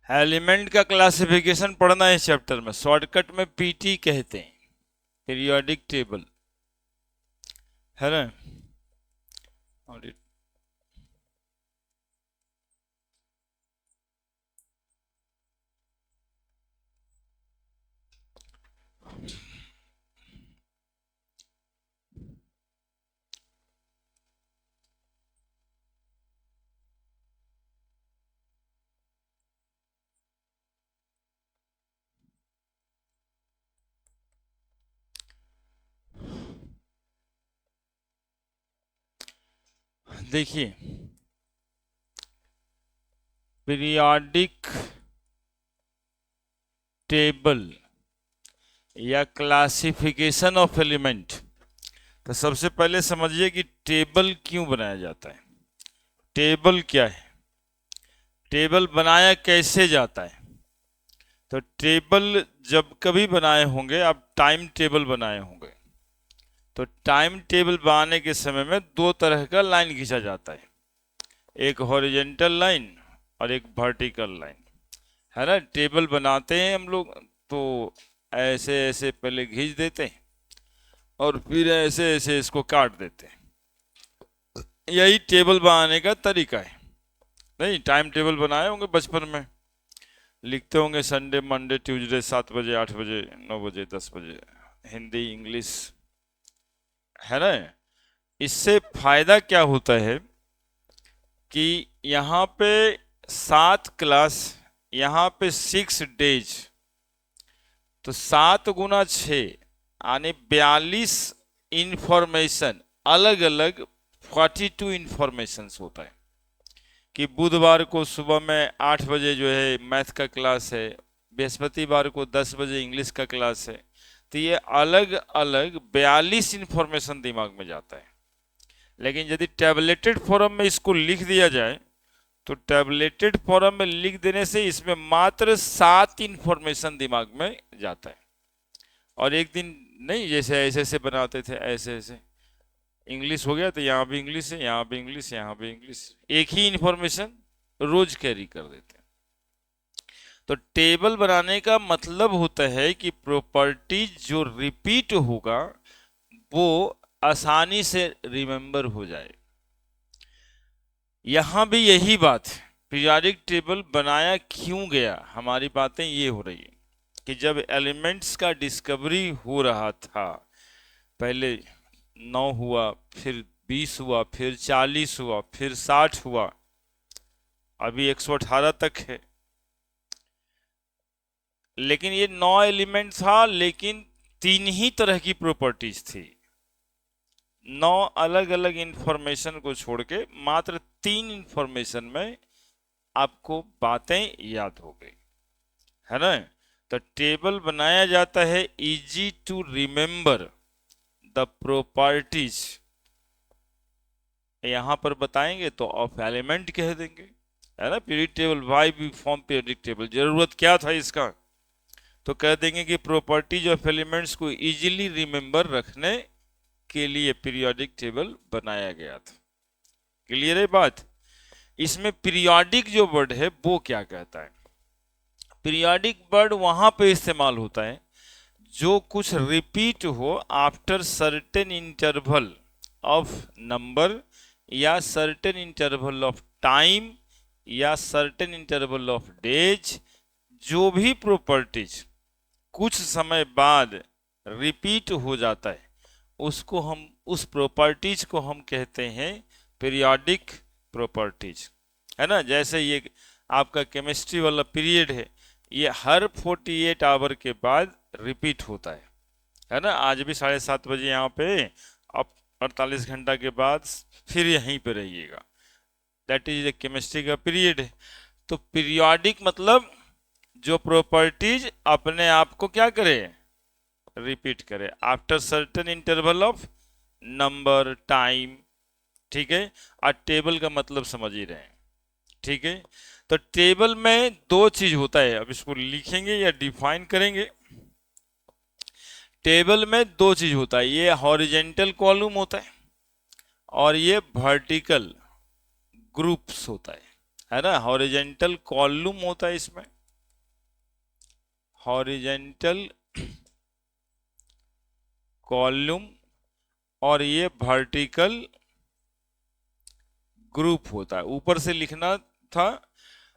Element का classification पढ़ना है इस चैप्टर में, शॉर्टकट में पीटी कहते हैं, पीरियोडिक टेबल, है ना। और देखिए, पीरियोडिक टेबल या क्लासिफिकेशन ऑफ एलिमेंट, तो सबसे पहले समझिए कि टेबल क्यों बनाया जाता है, टेबल क्या है, टेबल बनाया कैसे जाता है। तो टेबल जब कभी बनाए होंगे आप, टाइम टेबल बनाए होंगे, तो टाइम टेबल बनाने के समय में दो तरह का लाइन खींचा जाता है, एक हॉरिजेंटल लाइन और एक वर्टिकल लाइन, है ना। टेबल बनाते हैं हम लोग तो ऐसे ऐसे पहले खींच देते हैं और फिर ऐसे ऐसे इसको काट देते हैं, यही टेबल बनाने का तरीका है। नहीं, टाइम टेबल बनाए होंगे बचपन में, लिखते होंगे संडे मंडे ट्यूसडे 7 बजे 8 बजे 9 बजे 10 बजे, हिंदी इंग्लिश, है ना। इससे फायदा क्या होता है कि यहाँ पे 7 क्लास, यहाँ पे 6 डेज, तो 7 × 6 यानी 42 इंफॉर्मेशन, अलग अलग 42 इंफॉर्मेशन होता है कि बुधवार को सुबह में 8 बजे जो है मैथ का क्लास है, बृहस्पतिवार को 10 बजे इंग्लिश का क्लास है, तो ये अलग अलग 42 इंफॉर्मेशन दिमाग में जाता है। लेकिन यदि टैबलेटेड फॉर्म में इसको लिख दिया जाए, तो टैबलेटेड फॉर्म में लिख देने से इसमें मात्र 7 इंफॉर्मेशन दिमाग में जाता है। और एक दिन नहीं, जैसे ऐसे ऐसे बनाते थे, ऐसे ऐसे इंग्लिश हो गया तो यहाँ भी इंग्लिश है, यहाँ भी इंग्लिश, यहाँ भी इंग्लिश, एक ही इंफॉर्मेशन रोज कैरी कर देते हैं। तो टेबल बनाने का मतलब होता है कि प्रॉपर्टीज जो रिपीट होगा वो आसानी से रिमेंबर हो जाए। यहां भी यही बात है, पीरियोडिक टेबल बनाया क्यों गया, हमारी बातें ये हो रही है कि जब एलिमेंट्स का डिस्कवरी हो रहा था, पहले 9 हुआ, फिर 20 हुआ, फिर 40 हुआ, फिर 60 हुआ, अभी 118 तक है। लेकिन ये 9 एलिमेंट था, लेकिन 3 ही तरह की प्रॉपर्टीज थी, 9 अलग अलग इंफॉर्मेशन को छोड़ के मात्र 3 इंफॉर्मेशन में आपको बातें याद हो गई, है ना। तो टेबल बनाया जाता है easy to remember the properties, यहां पर बताएंगे तो ऑफ एलिमेंट कह देंगे, है ना। पीरियड टेबल, वाई भी फॉर्म पीरियडिक टेबल, जरूरत क्या था इसका, तो कह देंगे कि प्रॉपर्टीज ऑफ एलिमेंट्स को इजीली रिमेंबर रखने के लिए पीरियोडिक टेबल बनाया गया था। क्लियर है बात। इसमें पीरियोडिक जो वर्ड है वो क्या कहता है, पीरियोडिक वर्ड वहां पे इस्तेमाल होता है जो कुछ रिपीट हो after certain interval of number, या सर्टेन इंटरवल ऑफ टाइम, या सर्टेन इंटरवल ऑफ डेज, जो भी प्रॉपर्टीज कुछ समय बाद रिपीट हो जाता है उसको हम, उस प्रॉपर्टीज को हम कहते हैं पीरियोडिक प्रॉपर्टीज, है ना। जैसे ये आपका केमिस्ट्री वाला पीरियड है, ये हर 48 आवर के बाद रिपीट होता है ना। आज भी 7:30 बजे यहाँ पे, अब 48 घंटा के बाद फिर यहीं पे रहिएगा, दैट इज केमिस्ट्री का पीरियड है। तो पीरियोडिक मतलब जो प्रॉपर्टीज अपने आप को क्या करे, रिपीट करे after certain interval of number time, ठीक है। और टेबल का मतलब समझ ही रहे हैं, ठीक है। तो टेबल में दो चीज होता है, अब इसको लिखेंगे या डिफाइन करेंगे। टेबल में दो चीज होता है, ये हॉरिजेंटल कॉलम होता है और ये वर्टिकल ग्रुप्स होता है ना। हॉरिजेंटल कॉलम होता है इसमें, हॉरिजेंटल कॉलम और ये वर्टिकल ग्रुप होता है। ऊपर से लिखना था,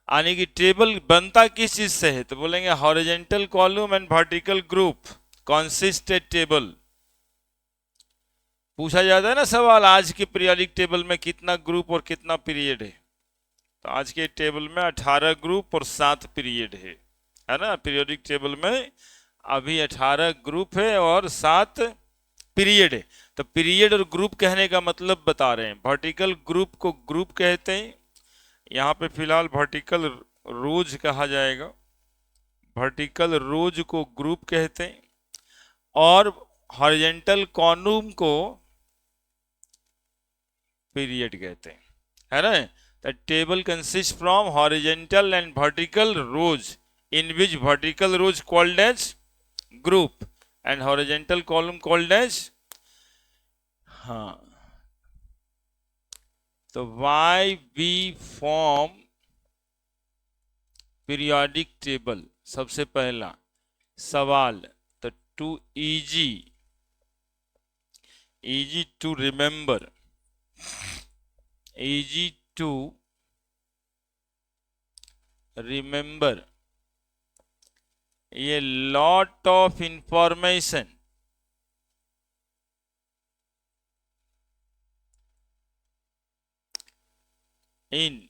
यानी कि टेबल बनता किस चीज से है, तो बोलेंगे horizontal column and vertical group consist A table. पूछा जाता है ना सवाल, आज के पीरियोडिक टेबल में कितना ग्रुप और कितना पीरियड है, तो आज के टेबल में 18 ग्रुप और 7 पीरियड है ना। पीरियोडिक टेबल में अभी 18 ग्रुप है और 7 पीरियड है। तो पीरियड और ग्रुप कहने का मतलब बता रहे हैं। वर्टिकल ग्रुप को ग्रुप कहते हैं, यहाँ पे फिलहाल वर्टिकल रोज कहा जाएगा, वर्टिकल रोज को ग्रुप कहते हैं, और हॉरिजेंटल कॉलम को पीरियड कहते हैं, है ना। The table consist from horizontal and vertical rows, in which vertical rows called as group and horizontal column called as, हाँ। तो why we form periodic table, सबसे पहला सवाल, तो to easy to remember, easy to remember, ये lot of information in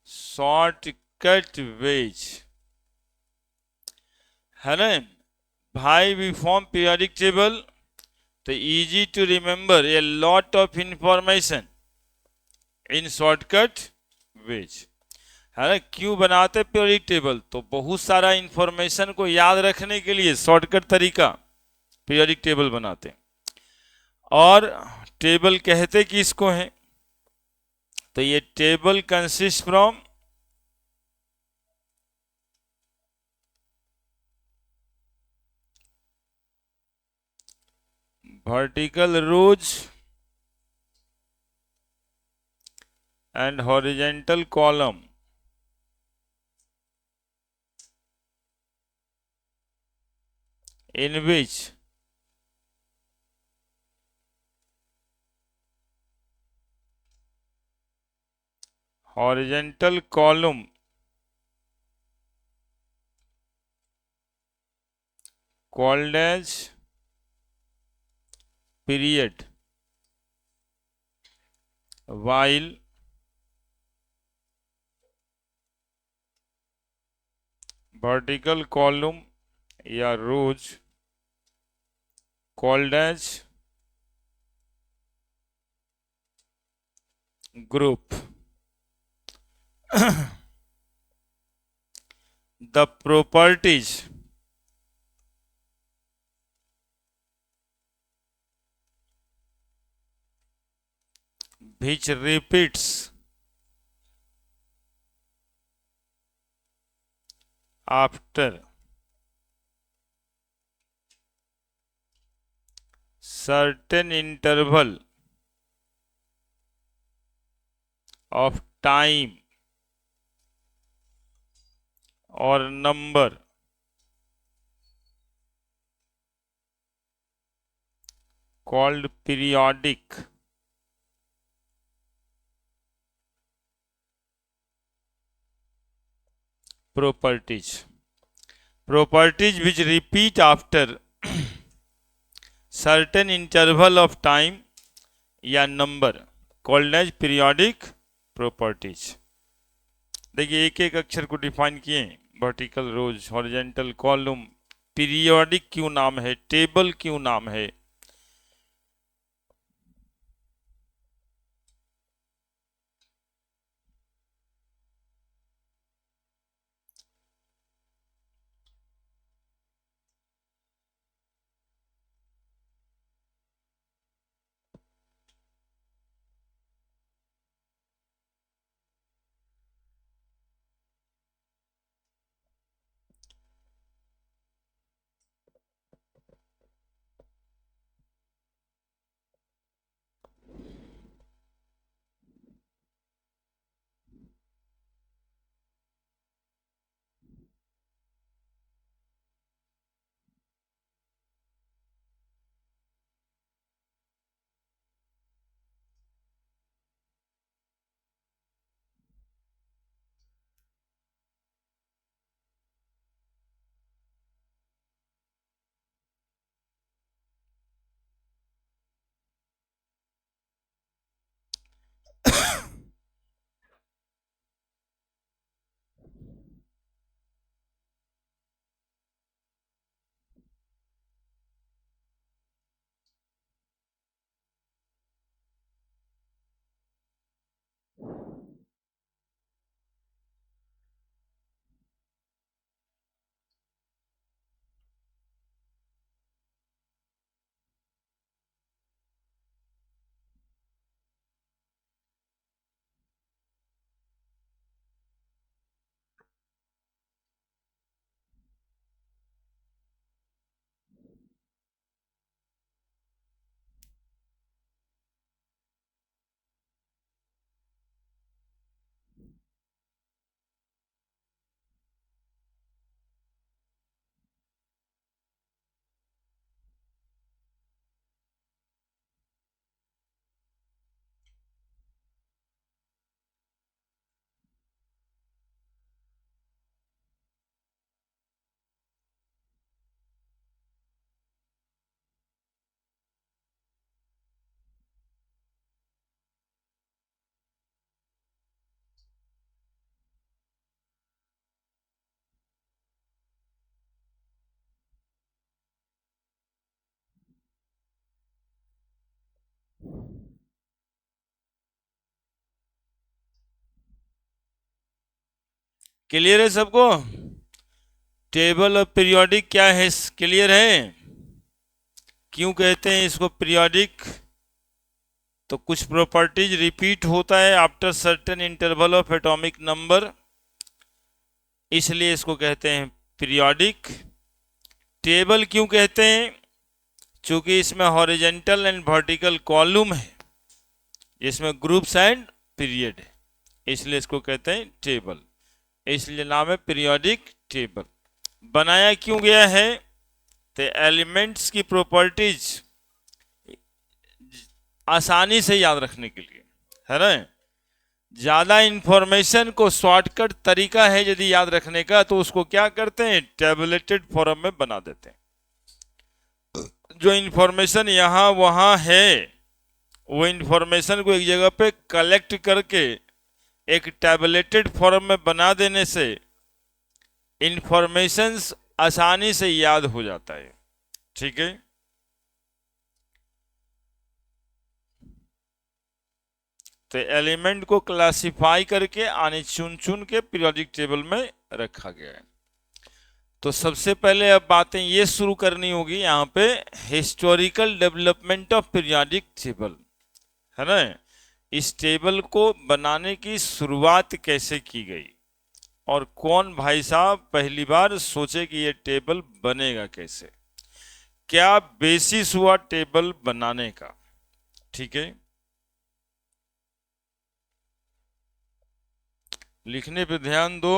shortcut ways, है ना भाई। वी फॉर्म पीरियोडिक टेबल, तो easy to remember a lot of information in shortcut ways, है ना। क्यों बनाते पीरियोडिक टेबल, तो बहुत सारा इंफॉर्मेशन को याद रखने के लिए शॉर्टकट तरीका पीरियोडिक टेबल बनाते। और टेबल कहते किसको हैं, तो ये table consist from vertical rows and horizontal column in which horizontal column called as period, while vertical column या rows called as group. The properties which repeats after certain interval of time or number called periodic. Properties which repeat after certain interval of time या number called as periodic properties. देखिए एक एक अक्षर को define किए, vertical rows, horizontal column, periodic क्यों नाम है, टेबल क्यों नाम है। क्लियर है सबको? टेबल और पीरियोडिक क्या है, क्लियर है? क्यों कहते हैं इसको पीरियोडिक? तो कुछ प्रॉपर्टीज रिपीट होता है after certain interval of atomic number, इसलिए इसको कहते हैं पीरियोडिक। टेबल क्यों कहते हैं? चूंकि इसमें हॉरिजेंटल एंड वर्टिकल कॉलम है, इसमें ग्रुप्स एंड पीरियड है, इसलिए इसको कहते हैं टेबल, इसलिए नाम है पीरियोडिक टेबल। बनाया क्यों गया है? तो एलिमेंट्स की प्रॉपर्टीज आसानी से याद रखने के लिए, है ना। ज्यादा इंफॉर्मेशन को शॉर्टकट तरीका है यदि याद रखने का, तो उसको क्या करते हैं, टेबुलेटेड फॉर्म में बना देते हैं। जो इंफॉर्मेशन यहाँ वहाँ है, वो इंफॉर्मेशन को एक जगह पे कलेक्ट करके एक टेबुलेटेड फॉर्म में बना देने से इंफॉर्मेशंस आसानी से याद हो जाता है। ठीक है, तो एलिमेंट को क्लासिफाई करके आने चुन चुन के पीरियोडिक टेबल में रखा गया है। तो सबसे पहले अब बातें ये शुरू करनी होगी यहाँ पे, historical development of periodic table, है ना। इस टेबल को बनाने की शुरुआत कैसे की गई और कौन भाई साहब पहली बार सोचे कि ये टेबल बनेगा कैसे, क्या बेसिस हुआ टेबल बनाने का। ठीक है, लिखने पे ध्यान दो।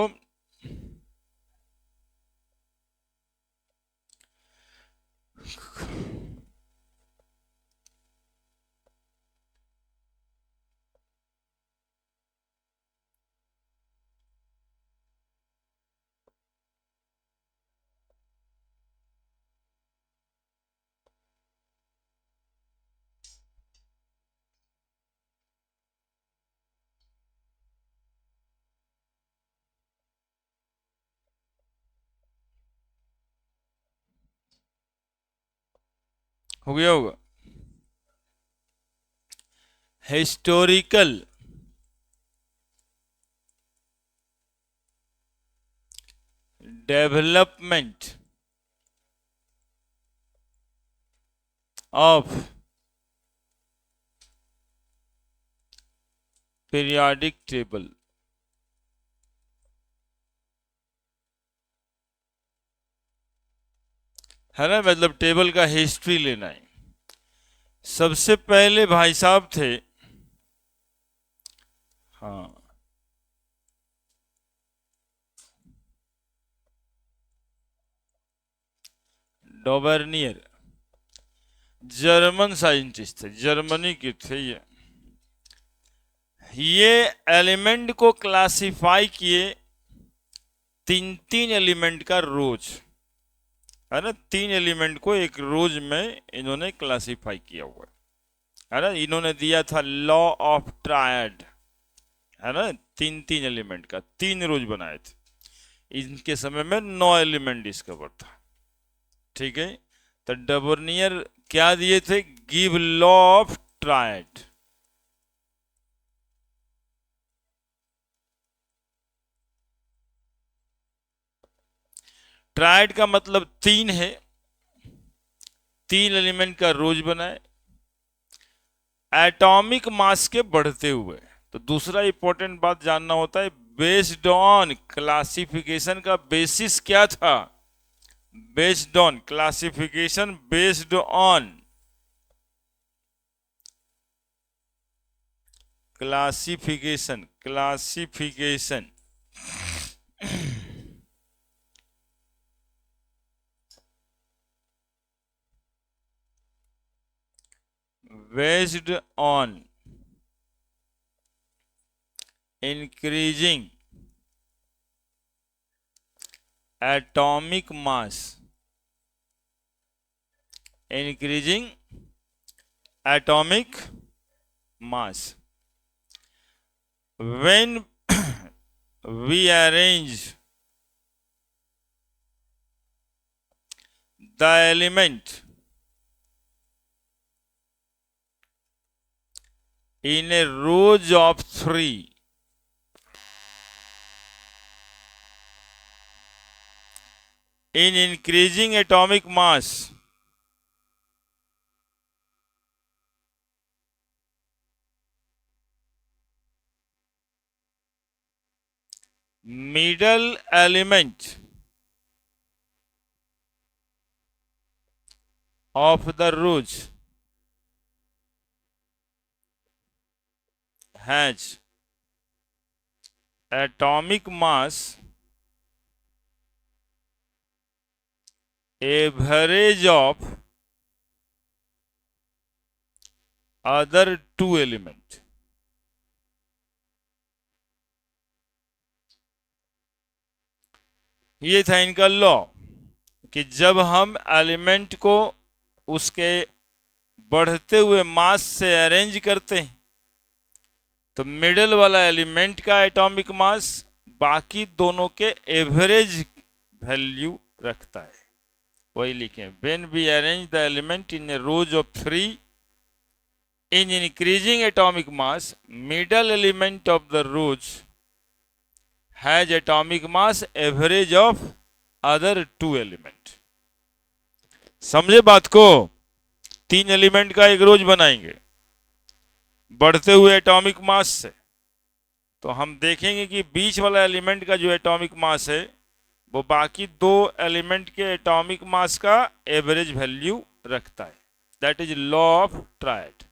हो गया होगा। Historical development of periodic table, है ना, मतलब टेबल का हिस्ट्री लेना है। सबसे पहले भाई साहब थे, हाँ, डॉबर्नियर, जर्मन साइंटिस्ट थे, जर्मनी के थे ये एलिमेंट को क्लासिफाई किए, तीन तीन एलिमेंट का रोज, है ना, तीन एलिमेंट को एक रोज में इन्होंने क्लासिफाई किया हुआ है ना। इन्होंने दिया था लॉ ऑफ ट्रायड, है ना, तीन तीन एलिमेंट का तीन रोज बनाए थे। इनके समय में 9 एलिमेंट डिस्कवर था। ठीक है, तो डबर्नियर क्या दिए थे, give law of triad. Triad का मतलब तीन है, तीन एलिमेंट का रोज बनाए एटॉमिक मास के बढ़ते हुए। तो दूसरा इंपॉर्टेंट बात जानना होता है, बेस्ड ऑन क्लासिफिकेशन का बेसिस क्या था, based on classification, based on classification, classification based on increasing atomic mass, increasing atomic mass, when we arrange the element in a rows of 3, in increasing atomic mass, middle element of the root has atomic mass average of other two elements. ये था इनका law कि जब हम element को उसके बढ़ते हुए मास से अरेंज करते हैं तो मिडल वाला एलिमेंट का एटॉमिक मास बाकी दोनों के एवरेज वैल्यू रखता है। वही लिखें, when we arrange the element in a rows of 3 in increasing atomic mass, middle element of the rows has atomic mass average of other two element. समझे बात को? 3 एलिमेंट का एक रोज बनाएंगे बढ़ते हुए एटॉमिक मास से, तो हम देखेंगे कि बीच वाला एलिमेंट का जो एटॉमिक मास है वो बाकी दो एलिमेंट के एटॉमिक मास का एवरेज वैल्यू रखता है। That is law of triad.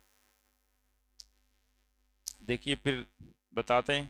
देखिए फिर बताते हैं।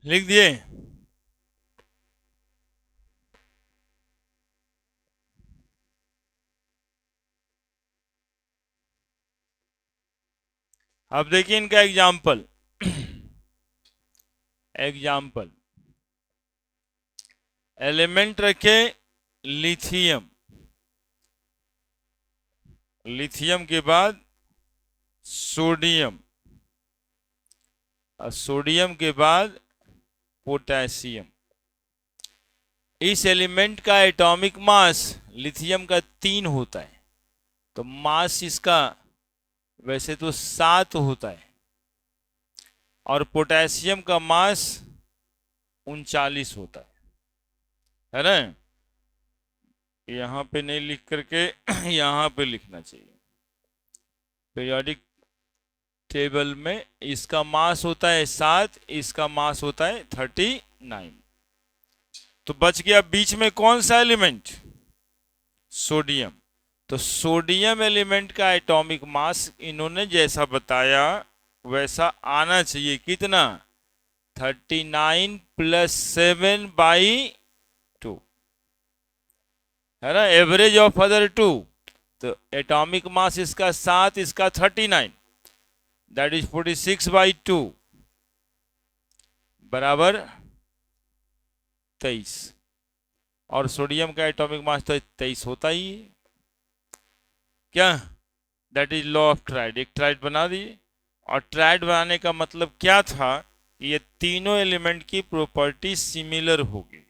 लिख दिए? अब देखिए इनका एग्जाम्पल। एग्जाम्पल एलिमेंट रखे लिथियम, लिथियम के बाद सोडियम और सोडियम के बाद पोटेशियम। इस एलिमेंट का एटॉमिक मास लिथियम का 3 होता है, तो मास इसका वैसे तो 7 होता है, और पोटेशियम का मास 39 होता है ना? यहां पे नहीं लिख करके यहां पे लिखना चाहिए। पीरियोडिक टेबल में इसका मास होता है 7, इसका मास होता है 39। तो बच गया बीच में कौन सा एलिमेंट? सोडियम। तो सोडियम एलिमेंट का एटॉमिक मास इन्होंने जैसा बताया वैसा आना चाहिए। कितना? 39 + 7/2 है ना? Average of other 2। तो एटॉमिक मास इसका 7, इसका 39, दैट इज 46/2 बराबर 23। और सोडियम का एटॉमिक मास तो 23 होता ही है क्या? That is law of tried. एक ट्राइड बना दिए, और ट्राइड बनाने का मतलब क्या था? ये तीनों एलिमेंट की प्रॉपर्टी सिमिलर होगी,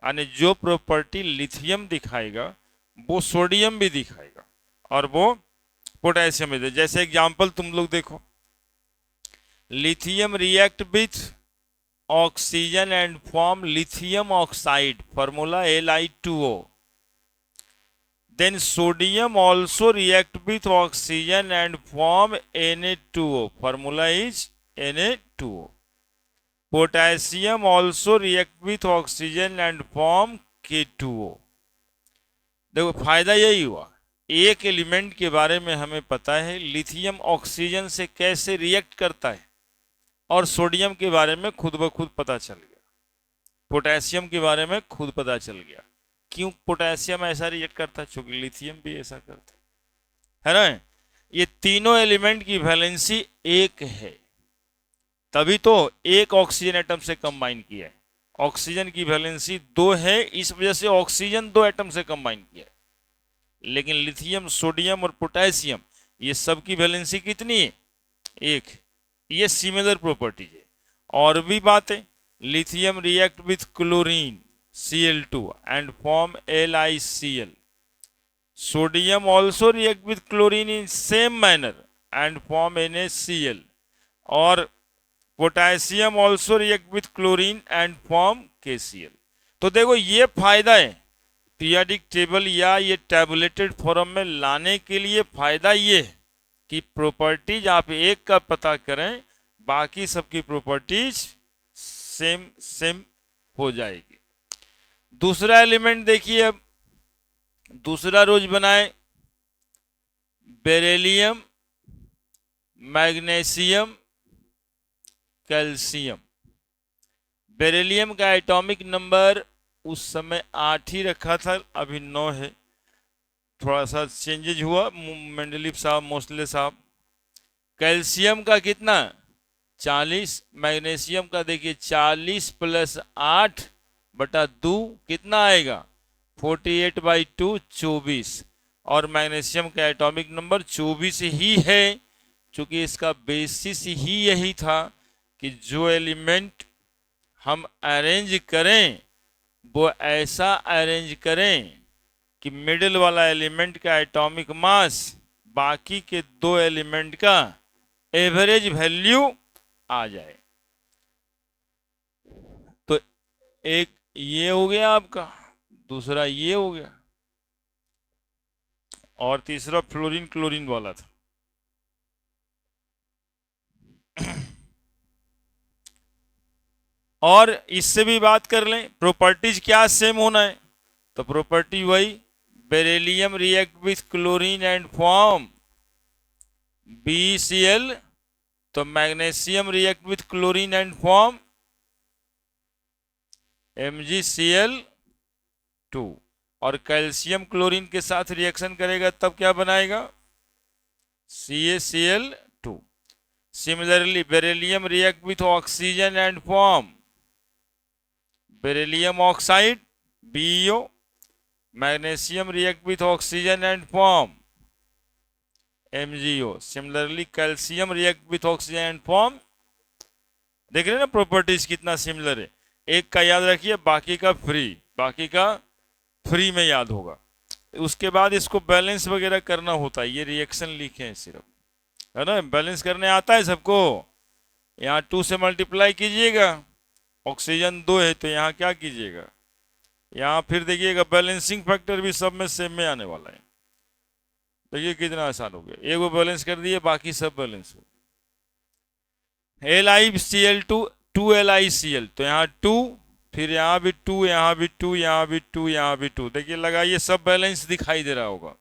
यानी जो प्रॉपर्टी लिथियम दिखाएगा वो सोडियम भी दिखाएगा और वो पोटेशियम भी। जैसे एग्जांपल तुम लोग देखो, lithium react with oxygen and form lithium oxide, formula Li2O। then sodium also react with oxygen and form Na2O. Formula is Na2O. Potassium also react with oxygen and form K2O. देखो फायदा यही हुआ, एक element के बारे में हमें पता है लिथियम ऑक्सीजन से कैसे रिएक्ट करता है, और सोडियम के बारे में खुद ब खुद पता चल गया, पोटेशियम के बारे में खुद पता चल गया। क्यों पोटेशियम ऐसा रिएक्ट करता है? क्योंकि लिथियम भी ऐसा करता है ना। ये तीनों एलिमेंट की वैलेंसी एक है, तभी तो एक ऑक्सीजन एटम से कंबाइन किया है। ऑक्सीजन की वैलेंसी 2 है, इस वजह से ऑक्सीजन 2 एटम से कंबाइन किया है। लेकिन लिथियम, सोडियम और पोटेशियम ये सब की वैलेंसी कितनी है? 1। ये सिमिलर प्रॉपर्टीज है। और भी बातें, lithium react with chlorine Cl2 and form LiCl. Sodium also react with chlorine in same manner and form NaCl. और potassium also react with chlorine and form KCl। तो देखो ये फायदा है पीरियोडिक टेबल या ये टैबुलेटेड फॉर्म में लाने के लिए। फायदा ये है कि प्रॉपर्टीज आप एक का पता करें, बाकी सबकी प्रॉपर्टीज सेम सेम हो जाएगी। दूसरा एलिमेंट देखिए, अब दूसरा रोज बनाए, बेरिलियम, मैग्नीशियम, कैल्शियम। बेरिलियम का एटॉमिक नंबर उस समय 8 ही रखा था, अभी 9 है, थोड़ा सा चेंजेज हुआ मेंडलीफ साहब, मोस्ले साहब। कैल्शियम का कितना? 40। मैग्नीशियम का देखिए 40 + 8 बटा 2 कितना आएगा? 48/2, 24। और मैग्नीशियम का एटॉमिक नंबर 24 ही है, क्योंकि इसका बेसिस ही यही था कि जो एलिमेंट हम अरेंज करें वो ऐसा अरेंज करें कि मिडिल वाला एलिमेंट का एटॉमिक मास बाकी के 2 एलिमेंट का एवरेज वैल्यू आ जाए। तो एक ये हो गया आपका, दूसरा ये हो गया, और तीसरा फ्लोरीन क्लोरीन वाला था। और इससे भी बात कर लें, प्रॉपर्टीज क्या सेम होना है? तो प्रॉपर्टी वही, beryllium react with chlorine and form BeCl, तो magnesium react with chlorine and form MgCl2। और कैल्शियम क्लोरीन के साथ रिएक्शन करेगा तब क्या बनाएगा? CaCl2। Similarly beryllium react with oxygen and form beryllium oxide BeO। Magnesium react with oxygen and form MgO। Similarly calcium react with oxygen and form. देख रहे हैं ना प्रॉपर्टीज कितना सिमिलर है। एक का याद रखिए, बाकी का फ्री में याद होगा। उसके बाद इसको बैलेंस वगैरह करना होता है, ये रिएक्शन लिखे हैं सिर्फ, है ना। बैलेंस करने आता है सबको। यहाँ 2 से मल्टीप्लाई कीजिएगा, ऑक्सीजन 2 है तो यहाँ क्या कीजिएगा, यहाँ फिर देखिएगा बैलेंसिंग फैक्टर भी सब में सेम में आने वाला है। देखिए कितना आसान हो गया, एक वो बैलेंस कर दिए, बाकी सब बैलेंस हो। LiCl2 2LiCl, तो यहाँ 2, फिर यहाँ भी 2, यहाँ भी 2, यहाँ भी 2, यहाँ भी 2। देखिए लगाइए, सब बैलेंस दिखाई दे रहा होगा।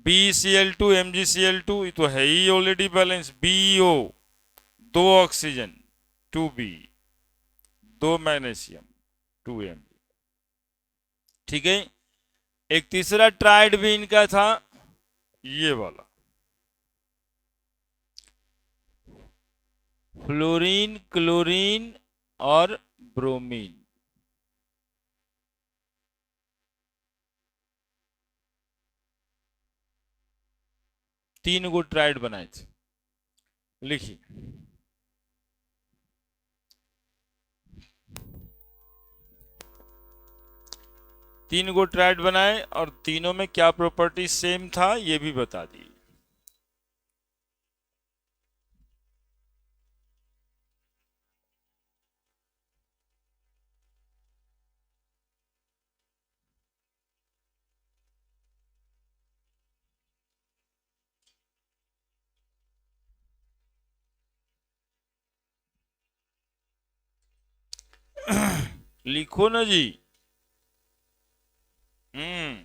BeCl2 MgCl2 तो है ही already balance. BeO 2 oxygen 2B, 2 magnesium 2Mg। ठीक है। एक तीसरा ट्राइड भी इनका था, ये वाला, फ्लोरीन, क्लोरीन और ब्रोमीन। तीन गो ट्राइड बनाए थे, लिखिए। तीन गो ट्राइड बनाए और तीनों में क्या प्रॉपर्टी सेम था ये भी बता दी। लिखो ना जी। हम्म।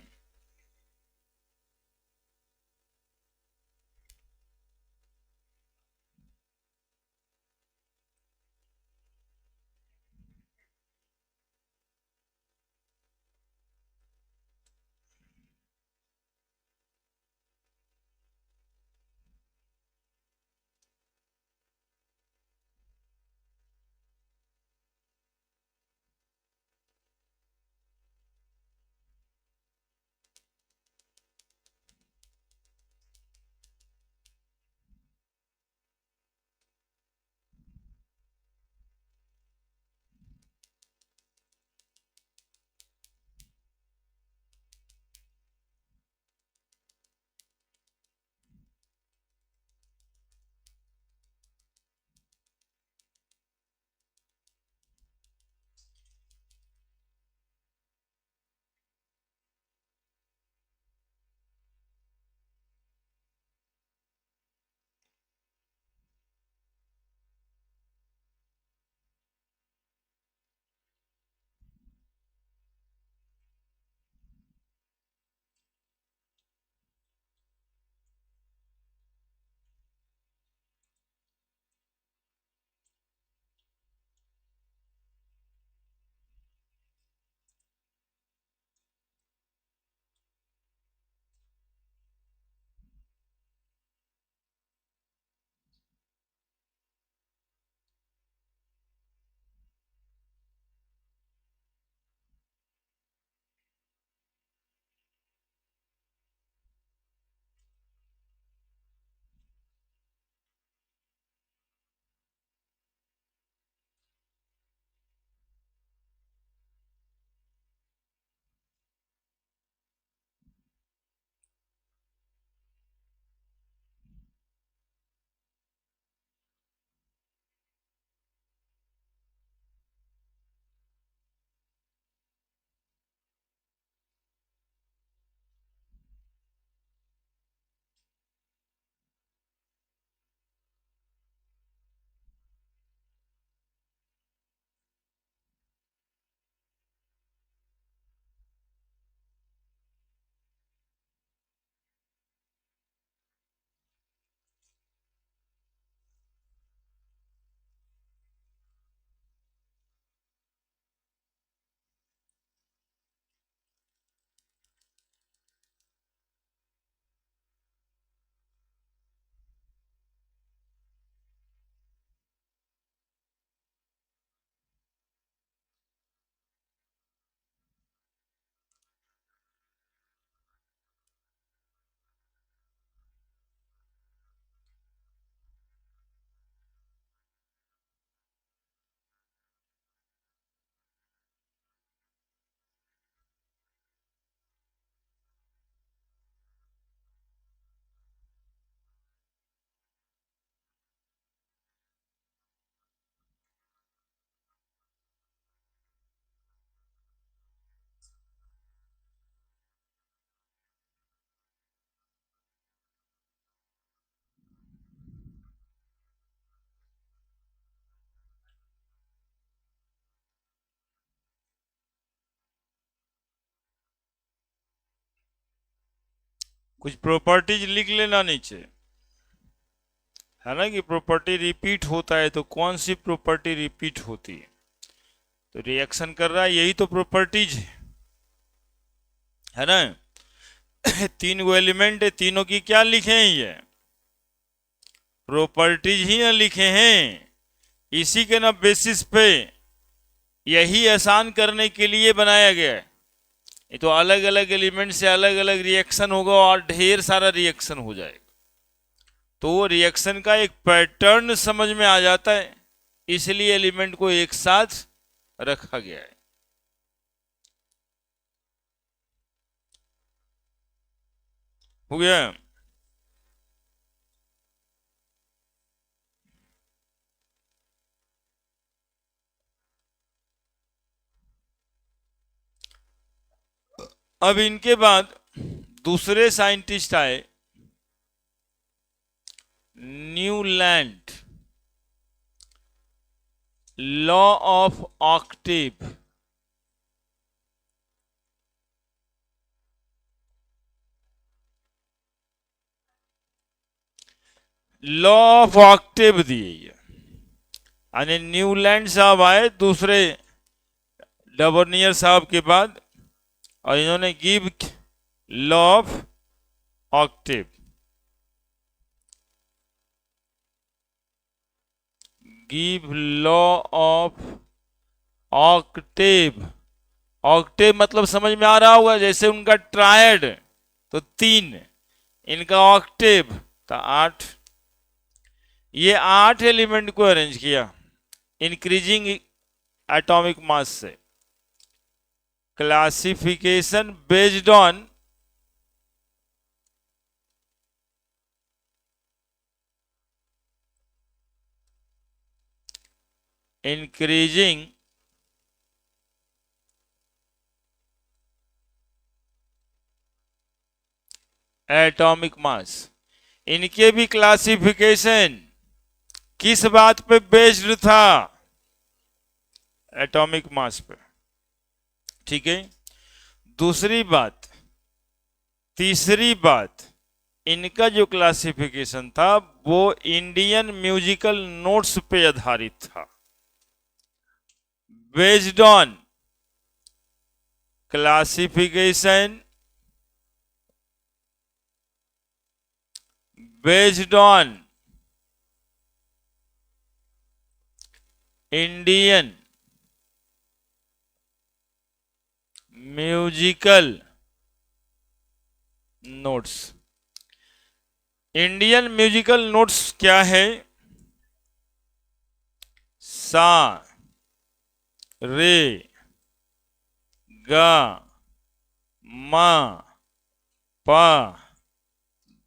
कुछ प्रॉपर्टीज लिख लेना नीचे, है ना, कि प्रॉपर्टी रिपीट होता है तो कौन सी प्रॉपर्टी रिपीट होती है। तो रिएक्शन कर रहा है, यही तो प्रॉपर्टीज है ना। तीन गो एलिमेंट है, तीनों की क्या लिखे हैं, ये प्रॉपर्टीज ही ना लिखे हैं। इसी के ना बेसिस पे यही आसान करने के लिए बनाया गया है। ये तो अलग अलग एलिमेंट से अलग अलग रिएक्शन होगा और ढेर सारा रिएक्शन हो जाएगा, तो वो रिएक्शन का एक पैटर्न समझ में आ जाता है, इसलिए एलिमेंट को एक साथ रखा गया है। हो गया। अब इनके बाद दूसरे साइंटिस्ट आए, Newland, law of octave. Law of octave दिए ये, यानी न्यूलैंड साहब आए दूसरे डबर्नियर साहब के बाद, और इन्होंने give law of Octave, give law of Octave. Octave मतलब समझ में आ रहा होगा, जैसे उनका ट्रायड तो 3, इनका ऑक्टेव तो 8। ये 8 एलिमेंट को अरेंज किया इंक्रीजिंग एटॉमिक मास से। Classification based on increasing atomic mass. इनके भी क्लासिफिकेशन किस बात पे बेस्ड था? एटॉमिक मास पे। ठीक है, दूसरी बात, तीसरी बात, इनका जो क्लासिफिकेशन था वो इंडियन म्यूजिकल नोट्स पे आधारित था। Based on classification based on Indian musical notes. Indian musical notes क्या है? सा, रे, गा, मा, पा,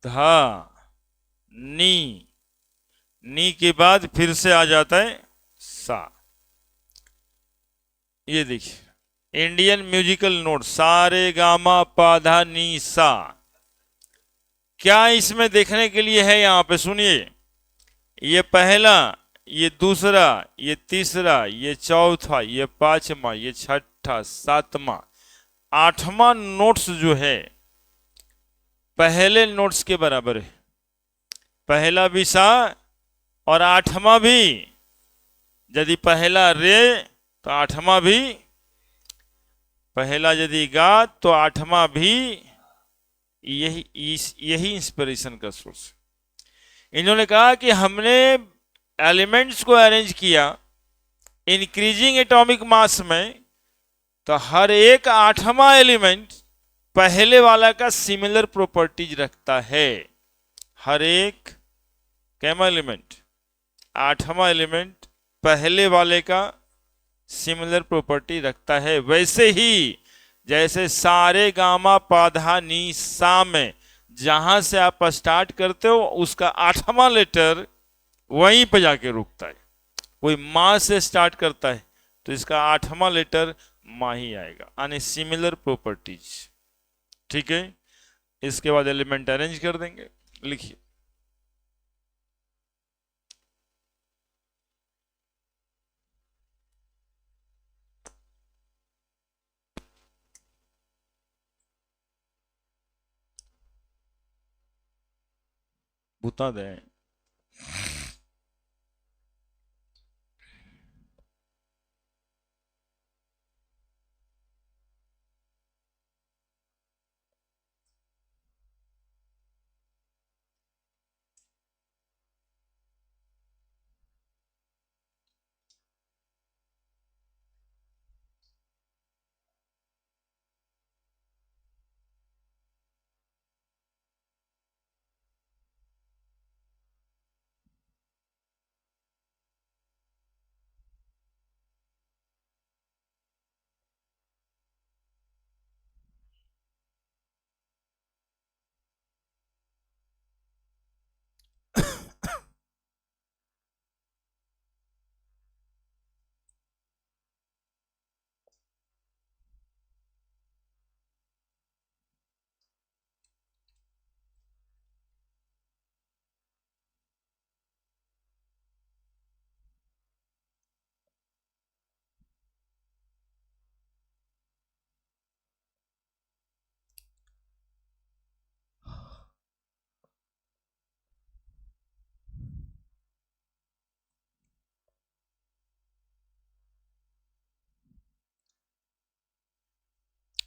धा, नी, नी के बाद फिर से आ जाता है सा। ये देखिए इंडियन म्यूजिकल नोट, सा रे गा मा पा धा नी सा। क्या इसमें देखने के लिए है? यहां पे सुनिए, ये पहला, ये दूसरा, ये तीसरा, ये चौथा, ये पांचवा, ये छठा, सातवां, आठवां नोट्स जो है पहले नोट्स के बराबर है। पहला भी सा और आठवां भी, यदि पहला रे तो आठवां भी, पहला यदि गा तो आठवां भी। यही इंस्पिरेशन का सोर्स। इन्होंने कहा कि हमने एलिमेंट्स को अरेंज किया इंक्रीजिंग एटॉमिक मास में, तो हर एक आठवां एलिमेंट पहले वाला का सिमिलर प्रॉपर्टीज रखता है। हर एक कैमा एलिमेंट, आठवां एलिमेंट पहले वाले का सिमिलर प्रॉपर्टी रखता है। वैसे ही जैसे सारे गामा पाधा नी सा में जहां से आप स्टार्ट करते हो उसका आठवां लेटर वहीं पे जाके रुकता है। कोई माँ से स्टार्ट करता है तो इसका आठवां लेटर माँ ही आएगा, यानी सिमिलर प्रॉपर्टीज। ठीक है, इसके बाद एलिमेंट अरेंज कर देंगे। लिखिए, बता दें।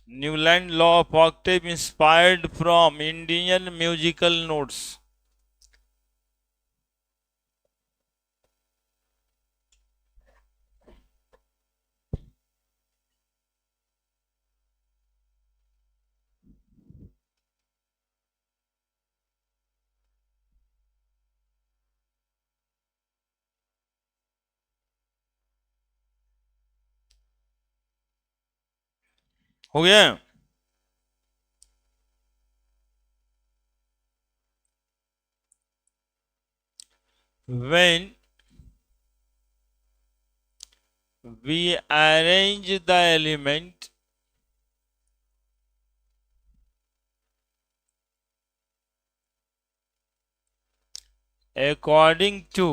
Newland law of octave inspired from Indian musical notes. हो गया। When we arrange the element according to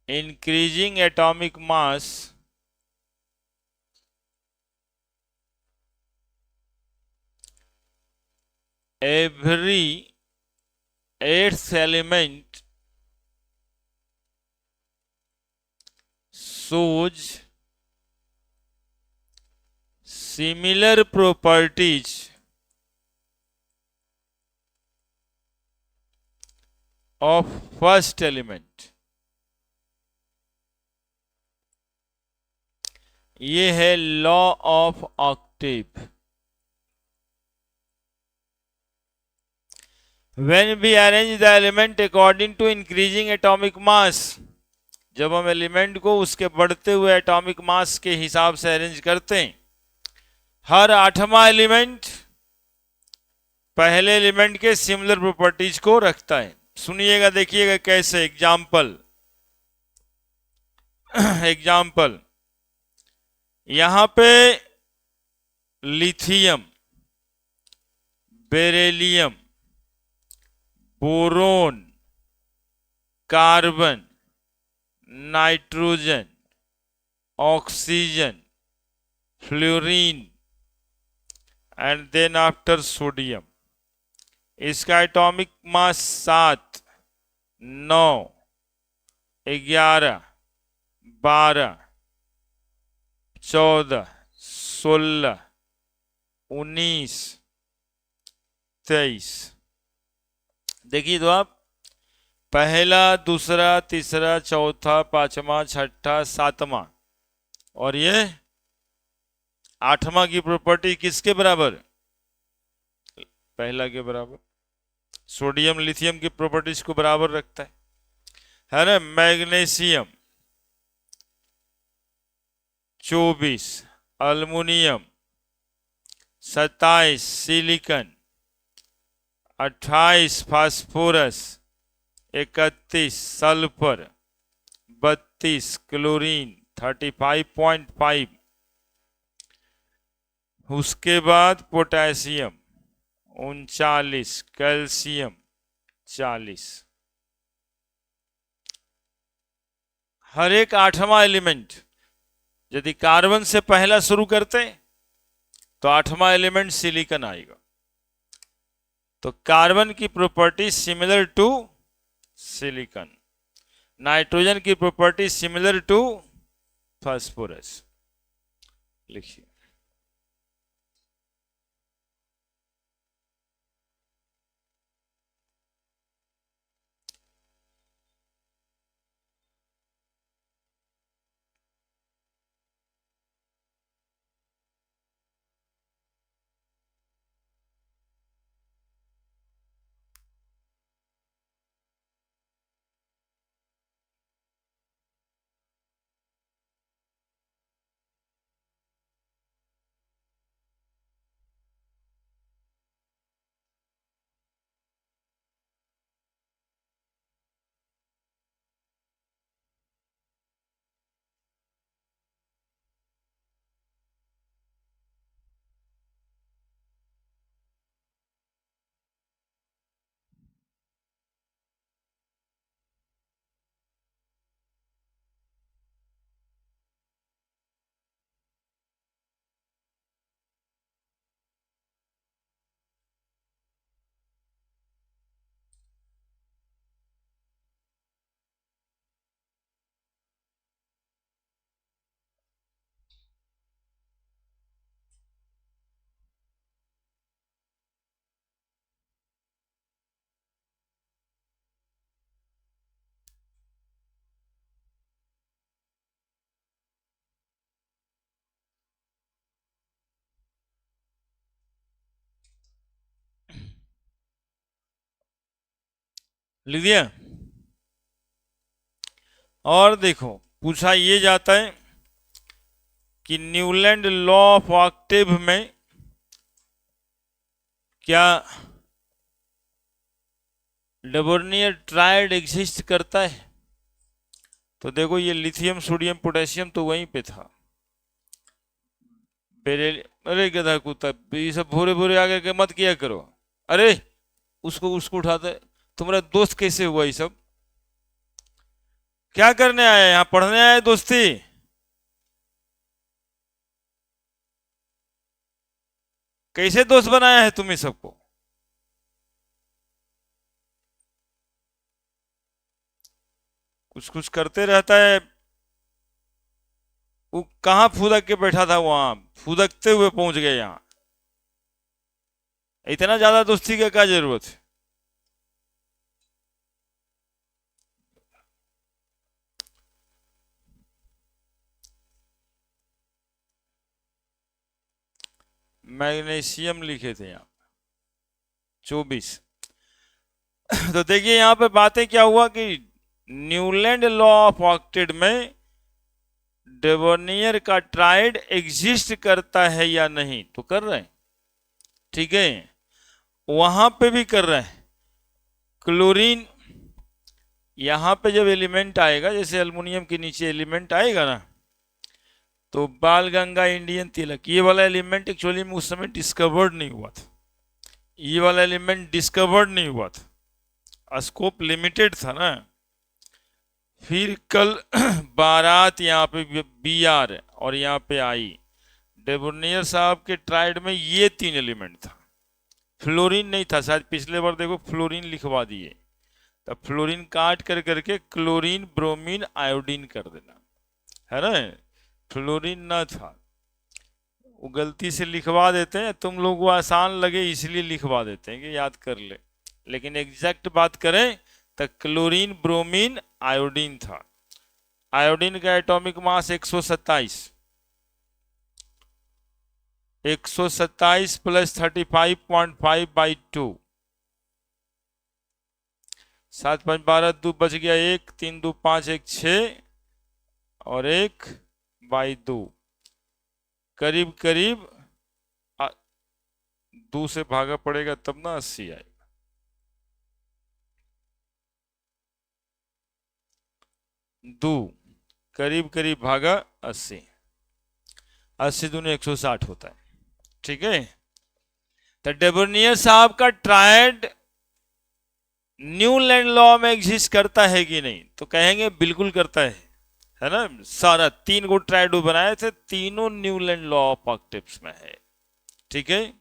increasing atomic mass, every eighth element shows similar properties of first element। ये है law of Octave. When we arrange the element according to increasing atomic mass, जब हम element को उसके बढ़ते हुए atomic mass के हिसाब से अरेंज करते हैं, हर आठवां एलिमेंट पहले एलिमेंट के सिमिलर प्रॉपर्टीज को रखता है। सुनिएगा, देखिएगा कैसे। एग्जाम्पल एग्जाम्पल यहां पे lithium, beryllium, boron, carbon, nitrogen, oxygen, fluorine and then after sodium. इसका एटॉमिक मास 7, 9, 11, 12, 14, 16, 19, 23। देखिए तो आप, पहला, दूसरा, तीसरा, चौथा, पांचवा, छठा, सातवां और ये आठवां की प्रॉपर्टी किसके बराबर? पहला के बराबर। सोडियम लिथियम की प्रॉपर्टीज को बराबर रखता है ना। Magnesium 24, aluminium 27, silicon 28, phosphorus 31, sulphur 32, chlorine 35.5। उसके बाद पोटेशियम 39, कैल्शियम 40। हर एक आठवां एलिमेंट, यदि कार्बन से पहला शुरू करते तो आठवां एलिमेंट सिलिकॉन आएगा। तो कार्बन की property similar to silicon, nitrogen की प्रॉपर्टी सिमिलर टू फास्फोरस। लिखिए। लिख दिया। और देखो पूछा ये जाता है कि न्यूलैंड लॉ ऑफ ऑक्टेव में क्या डेबोर्नियर ट्रायड एग्जिस्ट करता है? तो देखो ये लिथियम सोडियम पोटेशियम तो वहीं पे था। अरे गधा कुत्ता, ये सब भूरे भूरे आगे के मत किया करो। अरे उसको उसको उठाते, तुम्हारा दोस्त कैसे हुआ ये सब? क्या करने आया यहाँ, पढ़ने आए दोस्ती? कैसे दोस्त बनाया है तुम्हें सबको? कुछ कुछ करते रहता है। वो कहाँ फुदक के बैठा था, वहां फुदकते हुए पहुंच गए यहाँ। इतना ज्यादा दोस्ती का क्या जरूरत है? मैग्नीशियम लिखे थे यहाँ 24। तो देखिए यहाँ पे बातें क्या हुआ कि न्यूलैंड लॉ ऑफ ऑक्टेड में डेबोनियर का ट्राइड एग्जिस्ट करता है या नहीं, तो कर रहे हैं। ठीक है, वहां पे भी कर रहे हैं। क्लोरीन यहां पे जब एलिमेंट आएगा, जैसे एल्युमिनियम के नीचे एलिमेंट आएगा ना, तो बाल गंगा इंडियन तिलक ये वाला एलिमेंट एक्चुअली में उस समय डिस्कवर्ड नहीं हुआ था। ये वाला एलिमेंट डिस्कवर्ड नहीं हुआ था, स्कोप लिमिटेड था ना। फिर कल बारात यहाँ पे बी आर और यहाँ पे आई। डेबोनियर साहब के ट्राइड में ये 3 एलिमेंट था, फ्लोरीन नहीं था। शायद पिछले बार देखो फ्लोरीन लिखवा दिए, तो फ्लोरीन काट कर करके क्लोरीन ब्रोमीन आयोडीन कर देना, है ना। फ्लोरीन ना था, वो गलती से लिखवा देते हैं, तुम लोग को आसान लगे इसलिए लिखवा देते हैं कि याद कर ले। लेकिन एग्जैक्ट बात करें तो क्लोरीन ब्रोमीन आयोडीन था। आयोडीन का एटॉमिक मास 127, 127 प्लस 35.5/2, 7 5 12 2 बच गया 1, 3 2 5 1 6 और 1/2, करीब करीब 2 से भागा पड़ेगा तब ना 80 आएगा। 2 करीब करीब भागा 80, 80 दूनी 160 होता है। ठीक है, तो डेबोनियर साहब का ट्रायड न्यूलैंड लॉ में एग्जिस्ट करता है कि नहीं, तो कहेंगे बिल्कुल करता है ना। सारा 3 गो ट्रायड बनाए थे, तीनों न्यूलैंड लॉ ऑफ ऑक्टेव्स में है। ठीक है,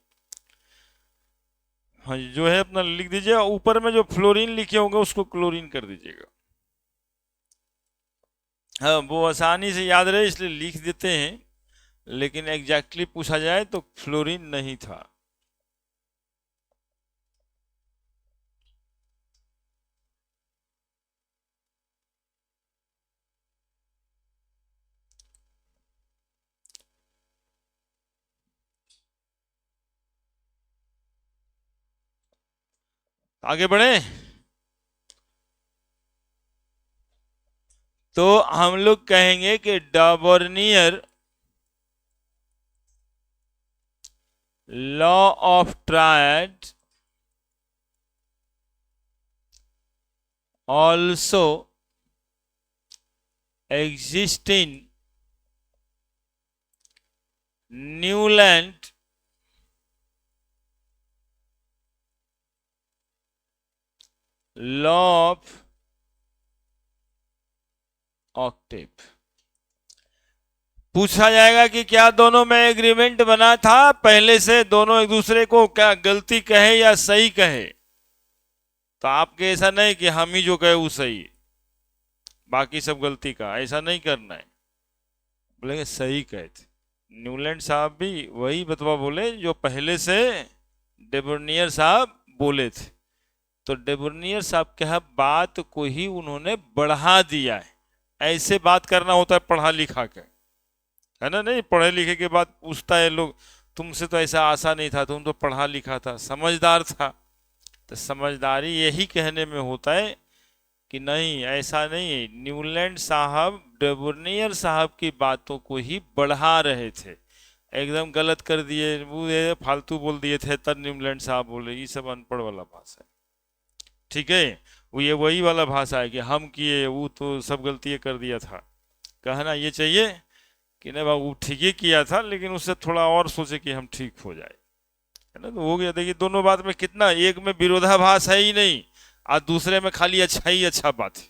हाँ जो है अपना लिख दीजिए। ऊपर में जो फ्लोरीन लिखे होंगे उसको क्लोरीन कर दीजिएगा। हाँ वो आसानी से याद रहे इसलिए लिख देते हैं, लेकिन एग्जैक्टली पूछा जाए तो फ्लोरीन नहीं था। आगे बढ़े तो हम लोग कहेंगे कि debonair law of triad also exist in Newland law of octave। पूछा जाएगा कि क्या दोनों में एग्रीमेंट बना था पहले से, दोनों एक दूसरे को क्या गलती कहे या सही कहे। तो आपके ऐसा नहीं कि हम ही जो कहे वो सही है बाकी सब गलती का, ऐसा नहीं करना है। बोलेंगे सही कहे थे। न्यूलैंड साहब भी वही बतवा बोले जो पहले से डेबोनियर साहब बोले थे। तो डेबोनियर साहब क्या बात को ही उन्होंने बढ़ा दिया है। ऐसे बात करना होता है पढ़ा लिखा के, है ना। नहीं पढ़े लिखे के बाद पूछता है लोग, तुमसे तो ऐसा आशा नहीं था, तुम तो पढ़ा लिखा था, समझदार था। तो समझदारी यही कहने में होता है कि नहीं, ऐसा नहीं है। न्यूलैंड साहब डेबोर्नियर साहब की बातों को ही बढ़ा रहे थे, एकदम गलत कर दिए, वो ये फालतू बोल दिए थे, तब न्यूलैंड साहब बोले। ये सब अनपढ़ वाला भाषा है, ठीक है। वो ये वही वाला भाषा है कि हम किए, वो तो सब गलतियां कर दिया था। कहना ये चाहिए कि नहीं बाबू, वो ठीक ही किया था, लेकिन उससे थोड़ा और सोचे कि हम ठीक हो जाए, है ना। तो हो गया। देखिए दोनों बात में कितना, एक में विरोधाभास है ही नहीं, और दूसरे में खाली अच्छा ही अच्छा बात है।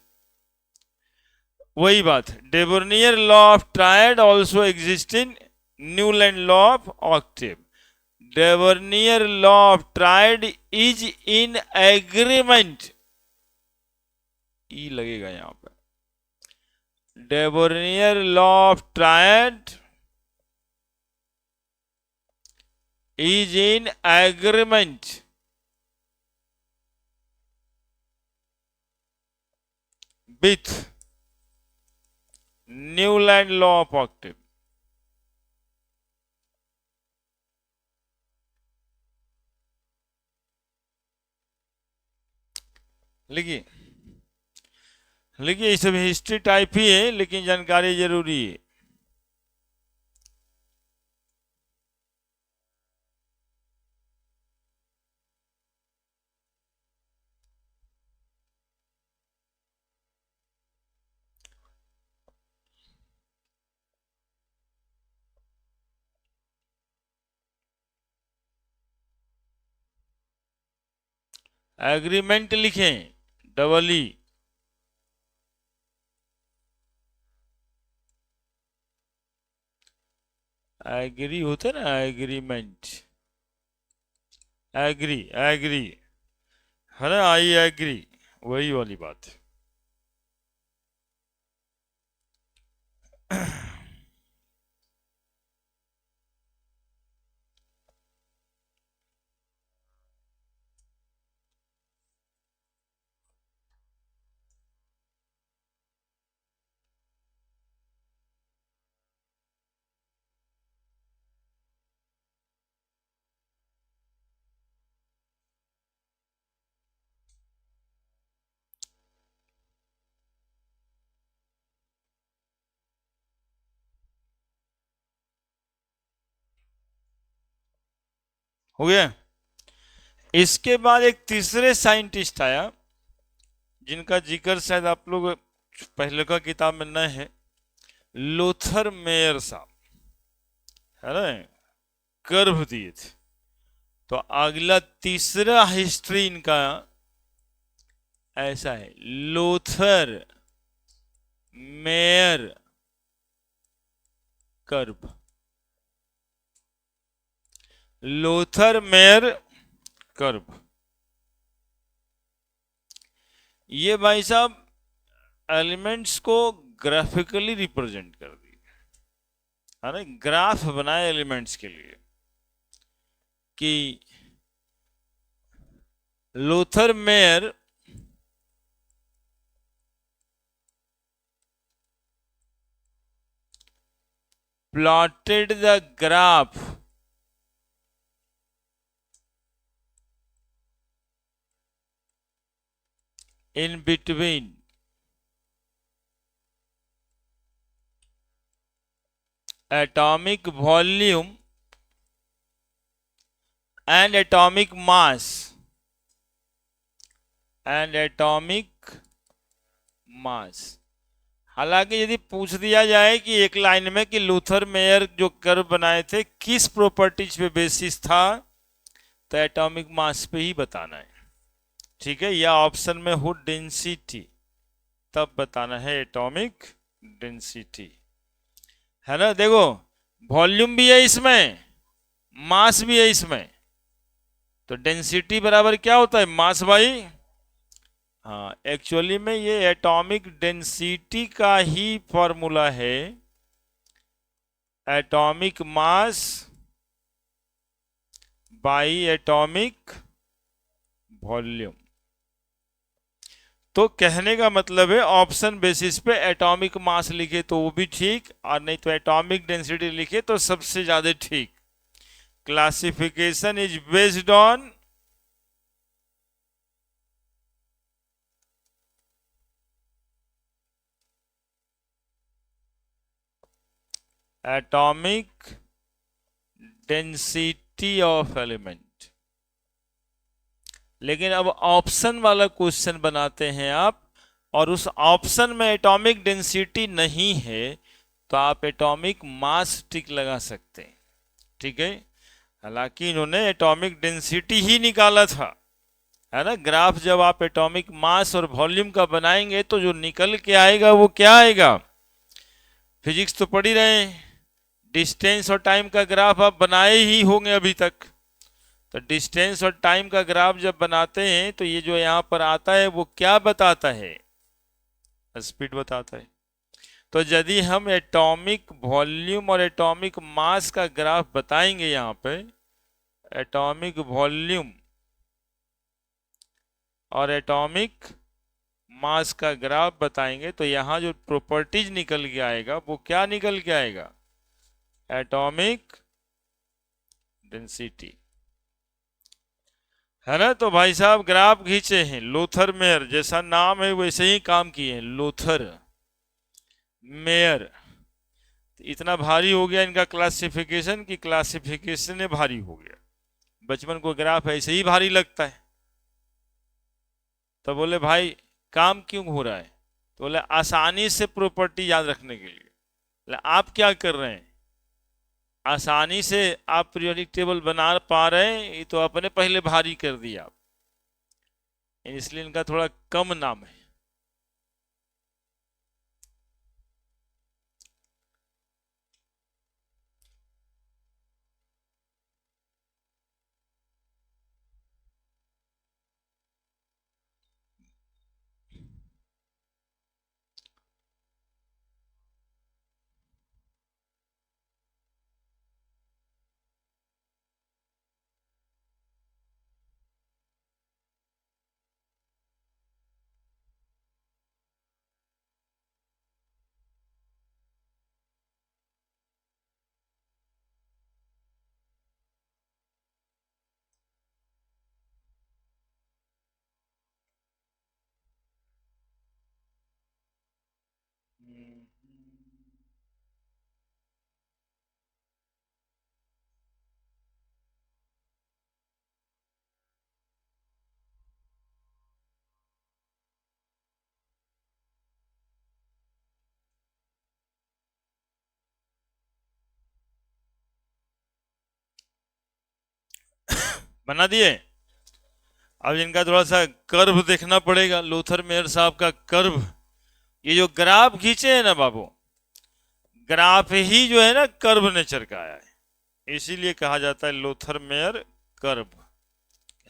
वही बात है, Dobereiner law of triad also exist in Newlands law of octave. Dobereiner law of triad is in agreement, ई लगेगा यहां पर। Dobereiner law of triad is in agreement with Newland law of octave। लिखिए लिखिए, ये सब हिस्ट्री टाइप ही है, लेकिन जानकारी जरूरी है। एग्रीमेंट लिखें, डबल ई। एग्री होता ना, एग्रीमेंट, एग्री एग्री, है ना, आई एग्री, वही वाली बात है। हो गया। इसके बाद एक तीसरे साइंटिस्ट आया, जिनका जिक्र शायद आप लोग पहले का किताब में न है, लूथर मेयर साहब, है ना, कर्व दिए थे। तो अगला तीसरा हिस्ट्री इनका ऐसा है, Luther mayor curve. Luther mayor curve, ये भाई साहब एलिमेंट्स को ग्राफिकली रिप्रेजेंट कर दिए, है ना, ग्राफ बनाए एलिमेंट्स के लिए कि Luther mayor plotted the graph in between atomic volume and atomic mass and atomic mass। हालांकि यदि पूछ दिया जाए कि एक लाइन में कि लूथर मेयर जो कर्व बनाए थे किस प्रॉपर्टीज पे बेसिस था, तो एटॉमिक मास पे ही बताना है, ठीक है। या ऑप्शन में हो डेंसिटी, तब बताना है एटॉमिक डेंसिटी, है ना। देखो वॉल्यूम भी है इसमें, मास भी है इसमें, तो डेंसिटी बराबर क्या होता है, मास बाई। हाँ, एक्चुअली में ये एटॉमिक डेंसिटी का ही फॉर्मूला है, atomic mass by atomic volume. तो कहने का मतलब है ऑप्शन बेसिस पे एटॉमिक मास लिखे तो वो भी ठीक, और नहीं तो एटॉमिक डेंसिटी लिखे तो सबसे ज्यादा ठीक। Classification is based on atomic density of element. लेकिन अब ऑप्शन वाला क्वेश्चन बनाते हैं आप, और उस ऑप्शन में एटॉमिक डेंसिटी नहीं है, तो आप एटॉमिक मास टिक लगा सकते हैं। ठीक है, हालांकि इन्होंने एटॉमिक डेंसिटी ही निकाला था, है ना। ग्राफ जब आप एटॉमिक मास और वॉल्यूम का बनाएंगे तो जो निकल के आएगा वो क्या आएगा? फिजिक्स तो पढ़ ही रहे हैं, डिस्टेंस और टाइम का ग्राफ आप बनाए ही होंगे अभी तक। तो डिस्टेंस और टाइम का ग्राफ जब बनाते हैं तो ये जो यहाँ पर आता है वो क्या बताता है? स्पीड बताता है। तो यदि हम एटॉमिक वॉल्यूम और एटॉमिक मास का ग्राफ बताएंगे, यहाँ पे एटॉमिक वॉल्यूम और एटॉमिक मास का ग्राफ बताएंगे, तो यहाँ जो प्रॉपर्टीज निकल के आएगा वो क्या निकल के आएगा? एटॉमिक डेंसिटी, है ना। तो भाई साहब ग्राफ खींचे हैं, लोथर मेयर जैसा नाम है वैसे ही काम किए हैं, लोथर मेयर। इतना भारी हो गया इनका क्लासिफिकेशन कि क्लासिफिकेशन भारी हो गया। बचपन को ग्राफ ऐसे ही भारी लगता है। तो बोले भाई काम क्यों हो रहा है? तो बोले आसानी से प्रॉपर्टी याद रखने के लिए। बोले आप क्या कर रहे हैं? आसानी से आप पीरियोडिक टेबल बना पा रहे हैं, ये तो अपने पहले भारी कर दिया आप, इसलिए इनका थोड़ा कम नाम है। बना दिए। अब इनका थोड़ा सा कर्व देखना पड़ेगा, लोथर मेयर साहब का कर्व। ये जो ग्राफ खींचे हैं ना बाबू, ग्राफ ही जो है ना कर्व नेचर का आया है, इसीलिए कहा जाता है लोथर मेयर कर्व,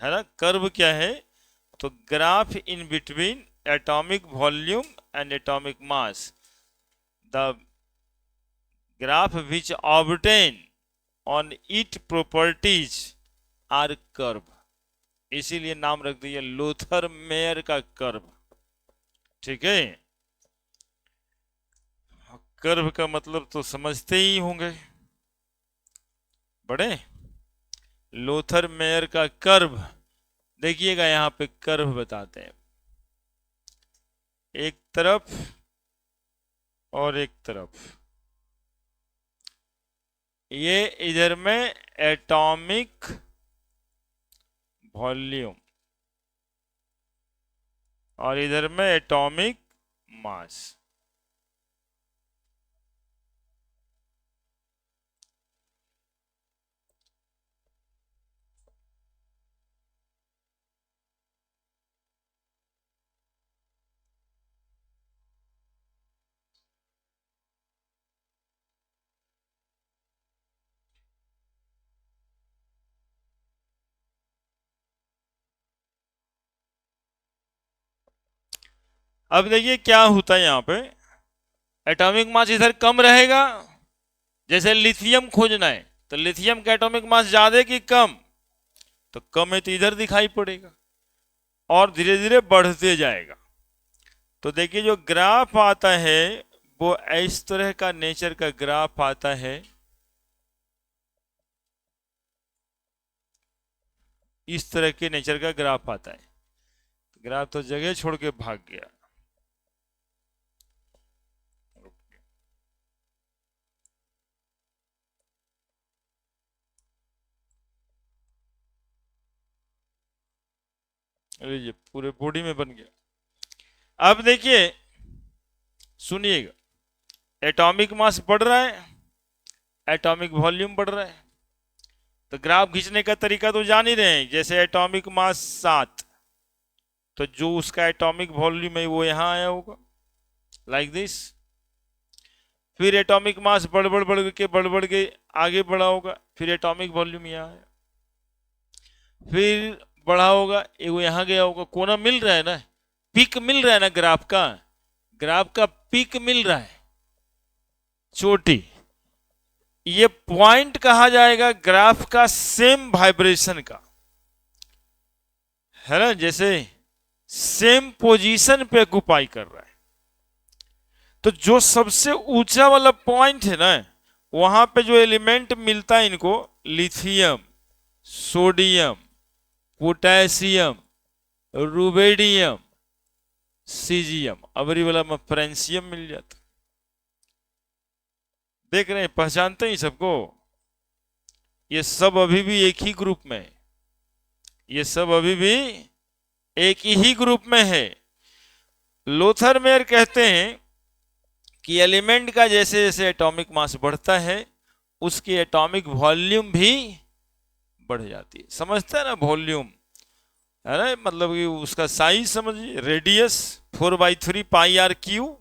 है ना। कर्व क्या है? तो graph in between atomic volume and atomic mass, the graph which obtain on it properties are curve, इसीलिए नाम रख दिया लोथर मेयर का कर्व। ठीक है, कर्व का मतलब तो समझते ही होंगे बड़े। लोथर मेयर का कर्व देखिएगा, यहां पे कर्व बताते हैं, एक तरफ और एक तरफ। ये इधर में एटॉमिक वॉल्यूम और इधर में एटॉमिक मास। अब देखिए क्या होता है, यहां पे एटॉमिक मास इधर कम रहेगा। जैसे लिथियम खोजना है तो लिथियम का एटॉमिक मास ज्यादा कि कम? तो कम है तो इधर दिखाई पड़ेगा और धीरे धीरे बढ़ते जाएगा। तो देखिए जो ग्राफ आता है वो इस तरह का नेचर का ग्राफ आता है, इस तरह के नेचर का ग्राफ आता है। ग्राफ तो जगह छोड़ के भाग गया। लीजिए पूरे बॉडी में बन गया। अब देखिए सुनिएगा, एटॉमिक मास बढ़ रहा है, एटॉमिक वॉल्यूम बढ़ रहा है। तो ग्राफ खींचने का तरीका तो जान ही रहे हैं, जैसे एटॉमिक मास 7, तो जो उसका एटॉमिक वॉल्यूम है वो यहां आया होगा, लाइक दिस। फिर एटॉमिक मास बढ़ के आगे बढ़ा होगा, फिर एटॉमिक वॉल्यूम यहाँ आया, फिर बढ़ा होगा, वो यहां गया होगा। कोना मिल रहा है ना, पीक मिल रहा है ना, ग्राफ का पीक मिल रहा है, चोटी। ये पॉइंट कहा जाएगा ग्राफ का सेम वाइब्रेशन का, है ना, जैसे सेम पोजीशन पे ऑक्युपाई कर रहा है। तो जो सबसे ऊंचा वाला पॉइंट है ना, वहां पे जो एलिमेंट मिलता है इनको, lithium, sodium, potassium, rubidium, caesium, अबरी वाला में फ्रेंसियम मिल जाता। देख रहे हैं, पहचानते हैं सबको। ये सब अभी भी एक ही ग्रुप में है, ये सब अभी भी एक ही ग्रुप में है। लोथर मेयर कहते हैं कि एलिमेंट का जैसे जैसे एटॉमिक मास बढ़ता है, उसकी एटॉमिक वॉल्यूम भी बढ़ जाती है। समझते हैं ना, वॉल्यूम है ना, मतलब कि उसका साइज समझिए, रेडियस 4/3 पाई आर क्यू।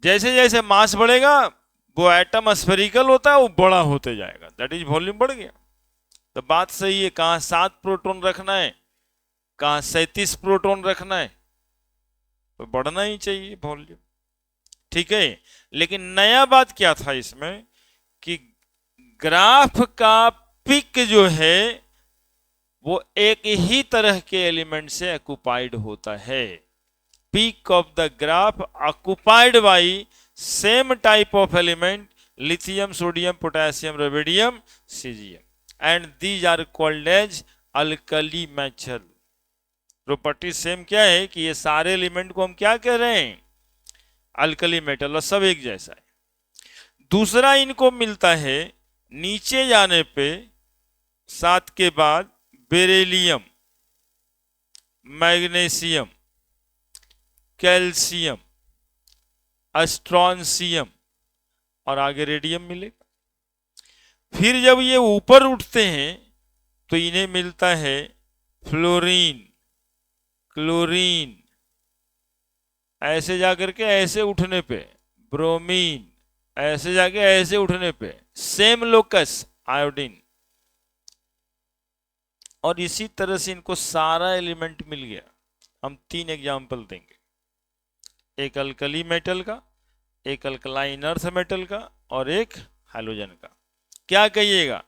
जैसे जैसे मास बढ़ेगा, वो एटम स्फेरिकल होता है, वो बड़ा होते जाएगा, दैट इज वॉल्यूम बढ़ गया। तो बात सही है, कहाँ 7 प्रोटॉन रखना है, कहाँ 37 प्रोटॉन रखना है, तो बढ़ना ही चाहिए वॉल्यूम, ठीक है। लेकिन नया बात क्या था इसमें कि ग्राफ का पिक जो है वो एक ही तरह के एलिमेंट से ऑक्युपाइड होता है। Peak of the graph occupied by same type of element, lithium, sodium, potassium, rubidium, cesium, and these are called as alkali metal। Property same क्या है कि ये सारे एलिमेंट को हम क्या कह रहे हैं, अल्कली मेटल, और सब एक जैसा है। दूसरा इनको मिलता है नीचे जाने पे 7 के बाद बेरिलियम, मैग्नीशियम, कैल्शियम, स्ट्रॉन्शियम, और आगे रेडियम मिलेगा। फिर जब ये ऊपर उठते हैं तो इन्हें मिलता है फ्लोरीन, क्लोरीन, ऐसे जाकर के ऐसे उठने पे ब्रोमीन, ऐसे जाके ऐसे उठने पे सेम लोकस आयोडीन। और इसी तरह से इनको सारा एलिमेंट मिल गया। हम 3 एग्जाम्पल देंगे, एक अल्कली मेटल का, एक अल्कलाइन अर्थ मेटल का, और एक हाइड्रोजन का। क्या कहिएगा,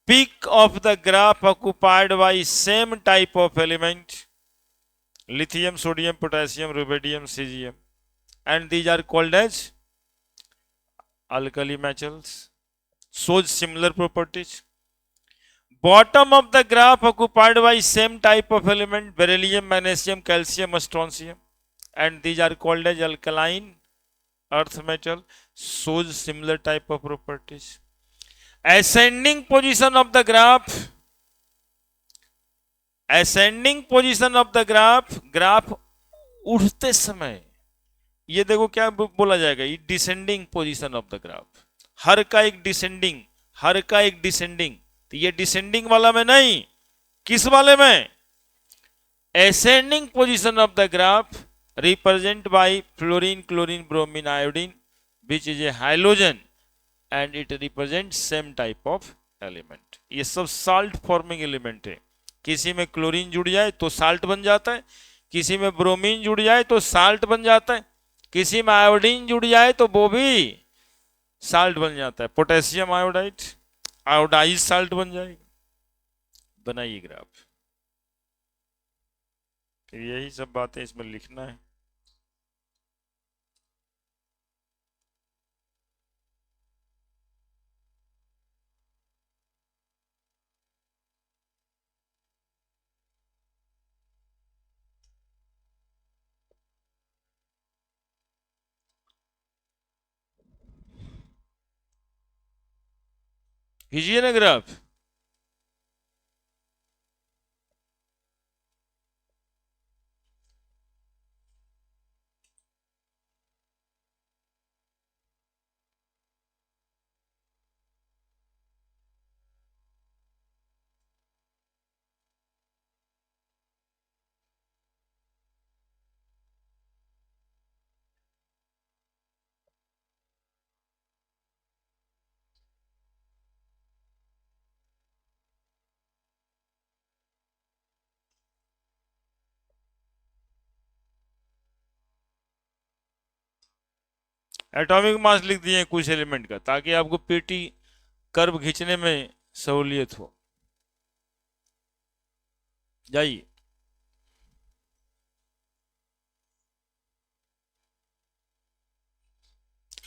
peak of the graph occupied by same type of element, lithium, sodium, potassium, rubidium, caesium, and these are called as alkali metals, shows similar properties. Bottom of the graph occupied by same type of element, beryllium, magnesium, calcium, strontium, and these are called as alkaline earth metal, shows similar type of properties. Ascending position of the graph, ascending position of the graph उठते समय, ये देखो क्या बोला जाएगा, ये descending position of the graph. हर का एक डिसेंडिंग, हर का एक डिसेंडिंग, तो ये डिसेंडिंग वाला में नहीं, किस वाले में, ascending position of the graph represent by fluorine, chlorine, bromine, iodine, which is a hydrogen, and it represent same type of element. ये सब साल्ट फॉर्मिंग एलिमेंट है। किसी में क्लोरीन जुड़ जाए तो साल्ट बन जाता है, किसी में ब्रोमीन जुड़ जाए तो साल्ट बन जाता है, किसी में आयोडीन जुड़ जाए तो वो भी साल्ट बन जाता है, पोटेशियम आयोडाइड, आयोडाइज साल्ट बन जाएगा। बनाइए ग्राफ। फिर यही सब बातें इसमें लिखना है। कीजिए ना ग्राफ। एटॉमिक मास लिख दिए कुछ एलिमेंट का, ताकि आपको पीटी कर्व खींचने में सहूलियत हो। जाइए।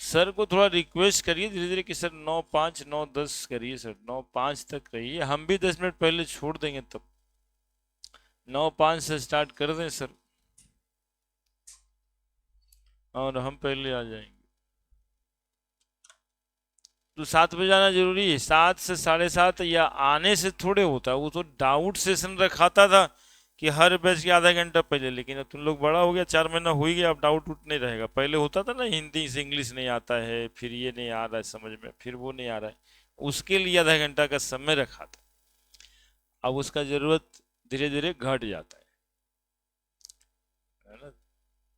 सर को थोड़ा रिक्वेस्ट करिए धीरे धीरे कि सर 9:05 9:10 करिए सर, 9:05 तक रहिए, हम भी 10 मिनट पहले छोड़ देंगे, तब 9:05 से स्टार्ट कर दें सर, और हम पहले आ जाएंगे। तो 7 बजे आना जरूरी है, 7 से 7:30 या आने से थोड़े होता है, वो तो डाउट सेशन रखाता था कि हर बैच के आधा घंटा पहले, लेकिन अब तुम लोग बड़ा हो गया, 4 महीना हो ही गया, अब डाउट उठ नहीं रहेगा। पहले होता था ना, हिंदी से इंग्लिश नहीं आता है, फिर ये नहीं आ रहा है समझ में, फिर वो नहीं आ रहा है, उसके लिए आधा घंटा का समय रखा था। अब उसका जरूरत धीरे धीरे घट जाता है ना।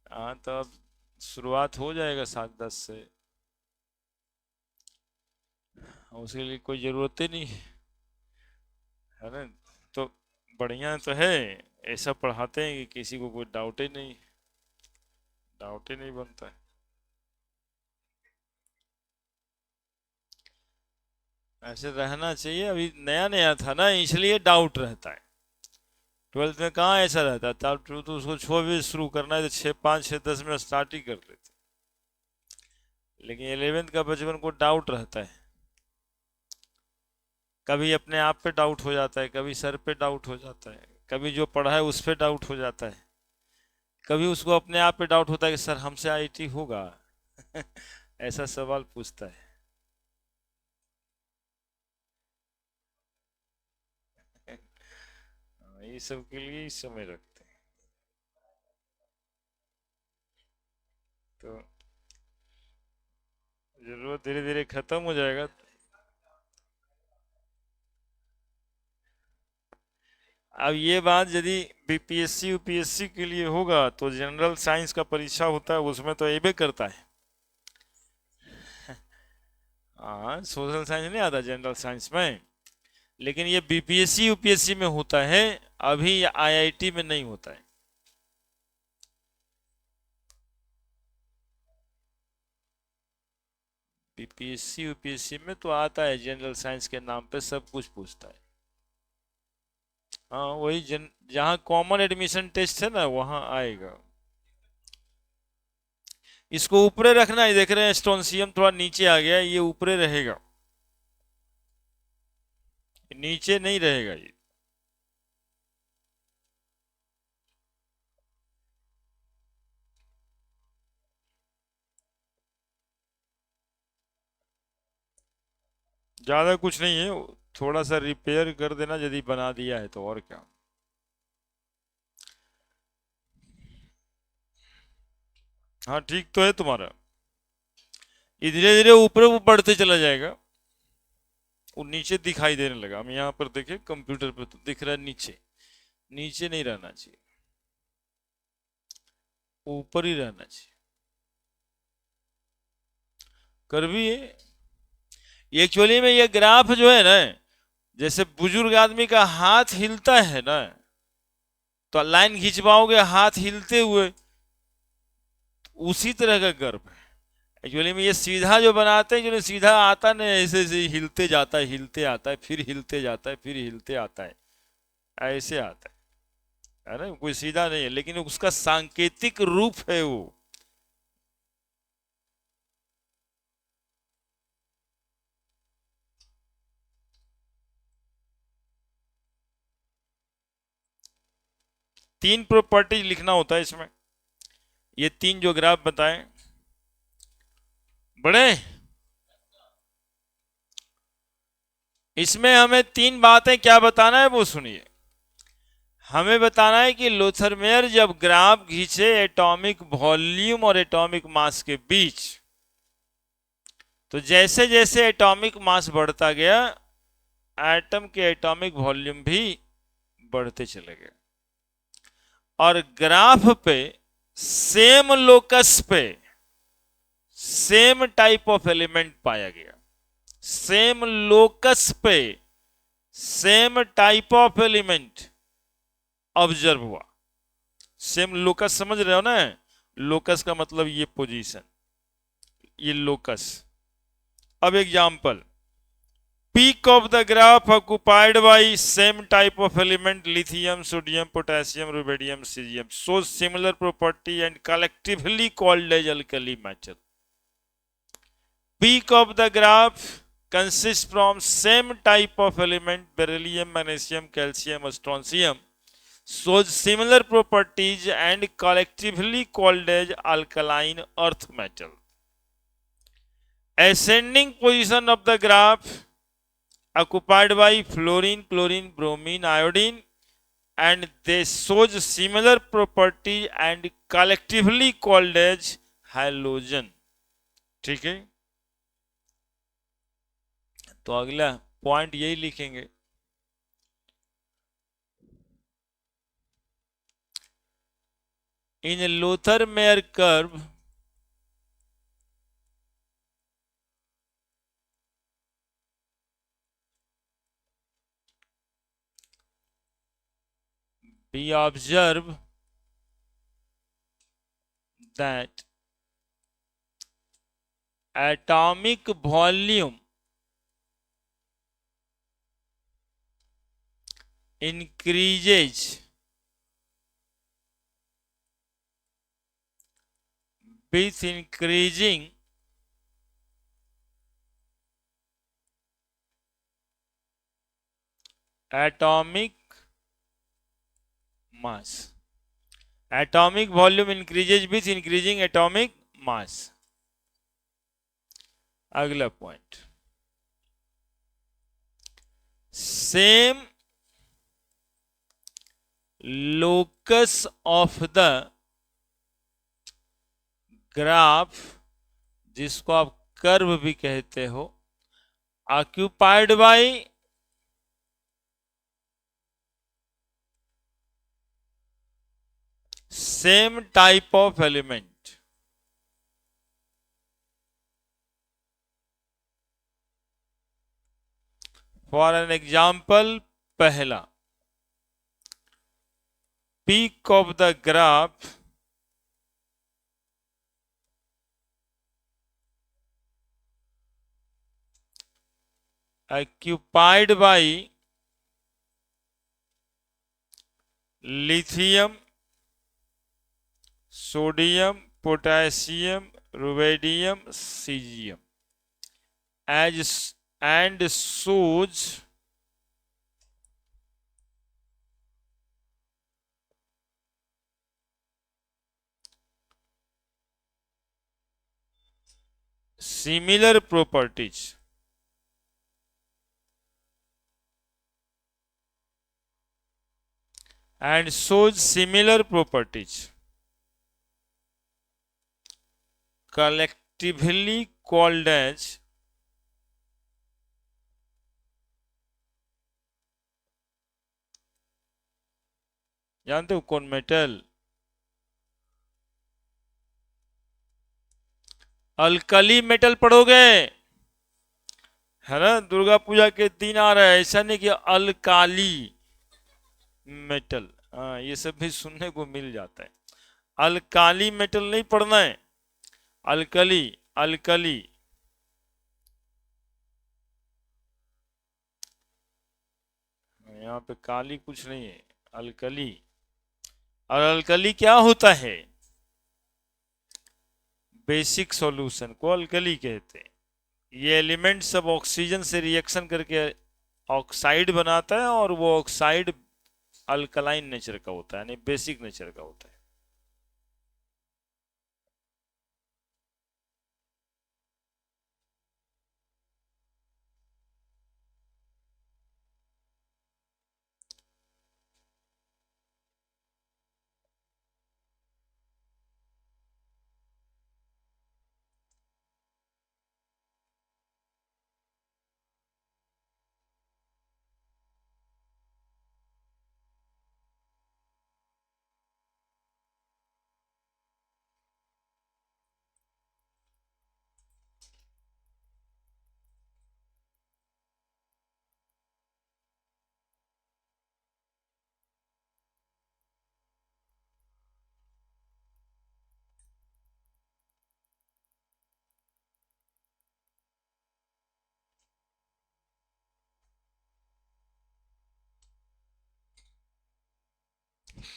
हाँ, तो अब शुरुआत हो जाएगा 7:10 से, उसके लिए कोई जरूरत ही नहीं है ना। तो बढ़िया तो है, ऐसा पढ़ाते हैं कि किसी को कोई डाउट ही नहीं बनता है। ऐसे रहना चाहिए, अभी नया नया था ना इसलिए डाउट रहता है। 12th में कहाँ ऐसा रहता था, तो उसको 6 बजे शुरू करना है तो 6:05 6:10 में स्टार्ट ही कर लेते। लेकिन 11th का बचपन को डाउट रहता है, कभी अपने आप पे डाउट हो जाता है, कभी सर पे डाउट हो जाता है, कभी जो पढ़ा है उस पे डाउट हो जाता है, कभी उसको अपने आप पे डाउट होता है कि सर हमसे आईटी होगा। ऐसा सवाल पूछता है। ये सब के लिए ही समय रखते हैं। तो जरूरत धीरे धीरे खत्म हो जाएगा। अब ये बात यदि बीपीएससी यूपीएससी के लिए होगा तो जनरल साइंस का परीक्षा होता है, उसमें तो एबे करता है। हाँ, सोशल साइंस नहीं आता जनरल साइंस में, लेकिन ये बीपीएससी यूपीएससी में होता है, अभी आईआईटी में नहीं होता है। बीपीएससी यूपीएससी में तो आता है, जनरल साइंस के नाम पे सब कुछ पूछता है। हाँ, वही जहाँ कॉमन एडमिशन टेस्ट है ना वहाँ आएगा। इसको ऊपरे रखना है, देख रहे हैं स्टोनसियम थोड़ा नीचे आ गया है, ये ऊपरे रहेगा, नीचे नहीं रहेगा ये। ज्यादा कुछ नहीं है, थोड़ा सा रिपेयर कर देना यदि बना दिया है तो, और क्या। हाँ, ठीक तो है तुम्हारा, ये धीरे धीरे ऊपर वो बढ़ते चला जाएगा। वो नीचे दिखाई देने लगा, हम यहाँ पर देखे कंप्यूटर पे तो दिख रहा है नीचे, नीचे नहीं रहना चाहिए, ऊपर ही रहना चाहिए। कर भी है एक्चुअली में, ये ग्राफ जो है ना, जैसे बुजुर्ग आदमी का हाथ हिलता है ना, तो लाइन खिंचवाओगे हाथ हिलते हुए, उसी तरह का गर्भ है। एक्चुअली में ये सीधा जो बनाते हैं, जो सीधा आता नहीं, ऐसे ऐसे हिलते जाता है, हिलते आता है, फिर हिलते जाता है, फिर हिलते आता है, ऐसे आता है ना, कोई सीधा नहीं है, लेकिन उसका सांकेतिक रूप है वो। तीन प्रॉपर्टीज लिखना होता है इसमें, ये तीन जो ग्राफ बताएं बड़े, इसमें हमें तीन बातें क्या बताना है वो सुनिए। हमें बताना है कि लोथरमेयर जब ग्राफ खींचे एटॉमिक वॉल्यूम और एटॉमिक मास के बीच, तो जैसे जैसे एटॉमिक मास बढ़ता गया, एटम के एटॉमिक वॉल्यूम भी बढ़ते चले गए, और ग्राफ पे सेम लोकस पे सेम टाइप ऑफ एलिमेंट पाया गया, सेम लोकस पे same type of element observe हुआ। सेम लोकस समझ रहे हो ना, लोकस का मतलब ये पोजीशन, ये लोकस। अब example, peak of the graph occupied by same type of element lithium, sodium, potassium, rubidium, cesium shows similar property and collectively called as alkali metal. Peak of the graph consists from same type of element beryllium, magnesium, calcium, strontium shows similar properties and collectively called as alkaline earth metal. Ascending position of the graph occupied by fluorine, chlorine, bromine, iodine, and they shows similar property and collectively called as halogen. ठीक है, तो अगला point यही लिखेंगे। In Lothar Meyer curve we observe that atomic volume increases with increasing atomic mass. Atomic volume increases with increasing atomic mass. अगला point, same locus of the graph, जिसको आप curve भी कहते हो, occupied by same type of element. For an example, पहला, peak of the graph occupied by lithium, sodium, potassium, rubidium, cesium as and shows similar properties collectively called as जानते हो कौन metal? Alkali metal पढ़ोगे, है ना, दुर्गा पूजा के दिन आ रहा है, ऐसा नहीं कि अल्काली मेटल, हाँ ये सब भी सुनने को मिल जाता है। अल्काली मेटल नहीं पढ़ना है, अल्कली, अल्कली। यहाँ पे काली कुछ नहीं है, अल्कली। और अल्कली क्या होता है? बेसिक सॉल्यूशन को अल्कली कहते हैं। ये एलिमेंट सब ऑक्सीजन से रिएक्शन करके ऑक्साइड बनाता है, और वो ऑक्साइड अल्कलाइन नेचर का होता है, यानी बेसिक नेचर का होता है।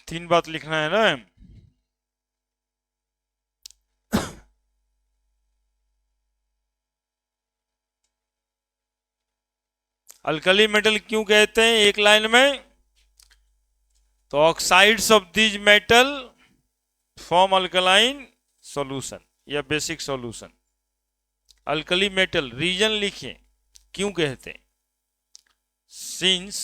तीन बात लिखना है ना। अल्कली मेटल क्यों कहते हैं एक लाइन में? तो oxides of these metal form alkaline solution या basic solution. Alkali metal reason लिखिए क्यों कहते हैं। Since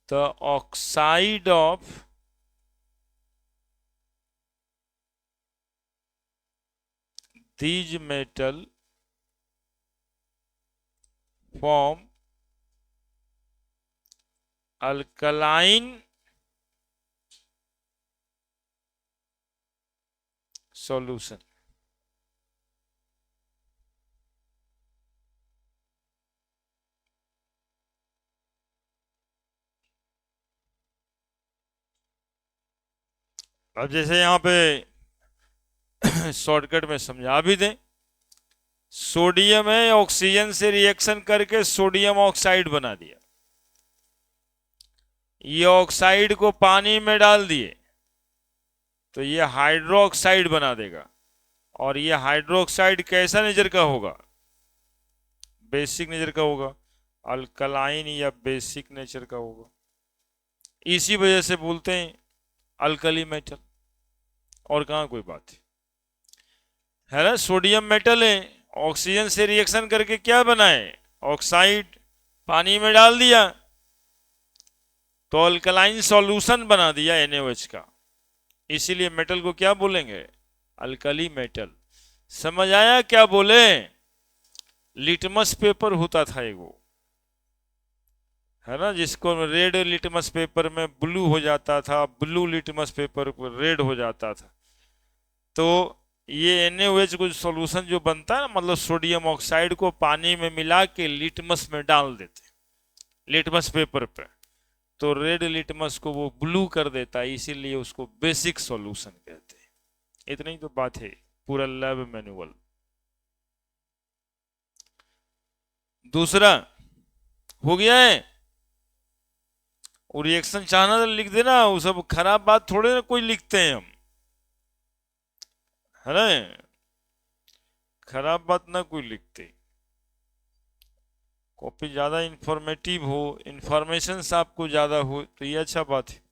the oxide of these metal form alkaline solution। अब जैसे यहाँ पे शॉर्टकट में समझा भी दें, सोडियम है, ऑक्सीजन से रिएक्शन करके सोडियम ऑक्साइड बना दिया। ये ऑक्साइड को पानी में डाल दिए तो ये हाइड्रोक्साइड बना देगा। और ये हाइड्रोक्साइड कैसा नेचर का होगा? बेसिक नेचर का होगा, अल्कलाइन या बेसिक नेचर का होगा। इसी वजह से बोलते हैं अल्कली मेटल, और कहाँ कोई बात है ना। सोडियम मेटल है, ऑक्सीजन से रिएक्शन करके क्या बनाए? ऑक्साइड, पानी में डाल दिया तो अल्कलाइन सॉल्यूशन बना दिया NaOH का। इसीलिए मेटल को क्या बोलेंगे? Alkali metal. समझ आया क्या बोले? लिटमस पेपर होता था एगो, है ना, जिसको रेड लिटमस पेपर में ब्लू हो जाता था, ब्लू लिटमस पेपर पर रेड हो जाता था। तो ये NaOH कुछ सॉल्यूशन जो बनता है ना, मतलब सोडियम ऑक्साइड को पानी में मिला के लिटमस में डाल देते लिटमस पेपर पे, तो रेड लिटमस को वो ब्लू कर देता है, इसीलिए उसको बेसिक सॉल्यूशन कहते हैं। इतनी तो बात है, पूरा लैब मैनुअल। दूसरा हो गया है, और रिएक्शन चाहना तो लिख देना, वो सब खराब बात थोड़े ना कोई लिखते हैं हम, है ना, खराब बात ना कोई लिखते। कॉपी ज्यादा इंफॉर्मेटिव हो, इंफॉर्मेशन आपको ज्यादा हो तो ये अच्छा बात है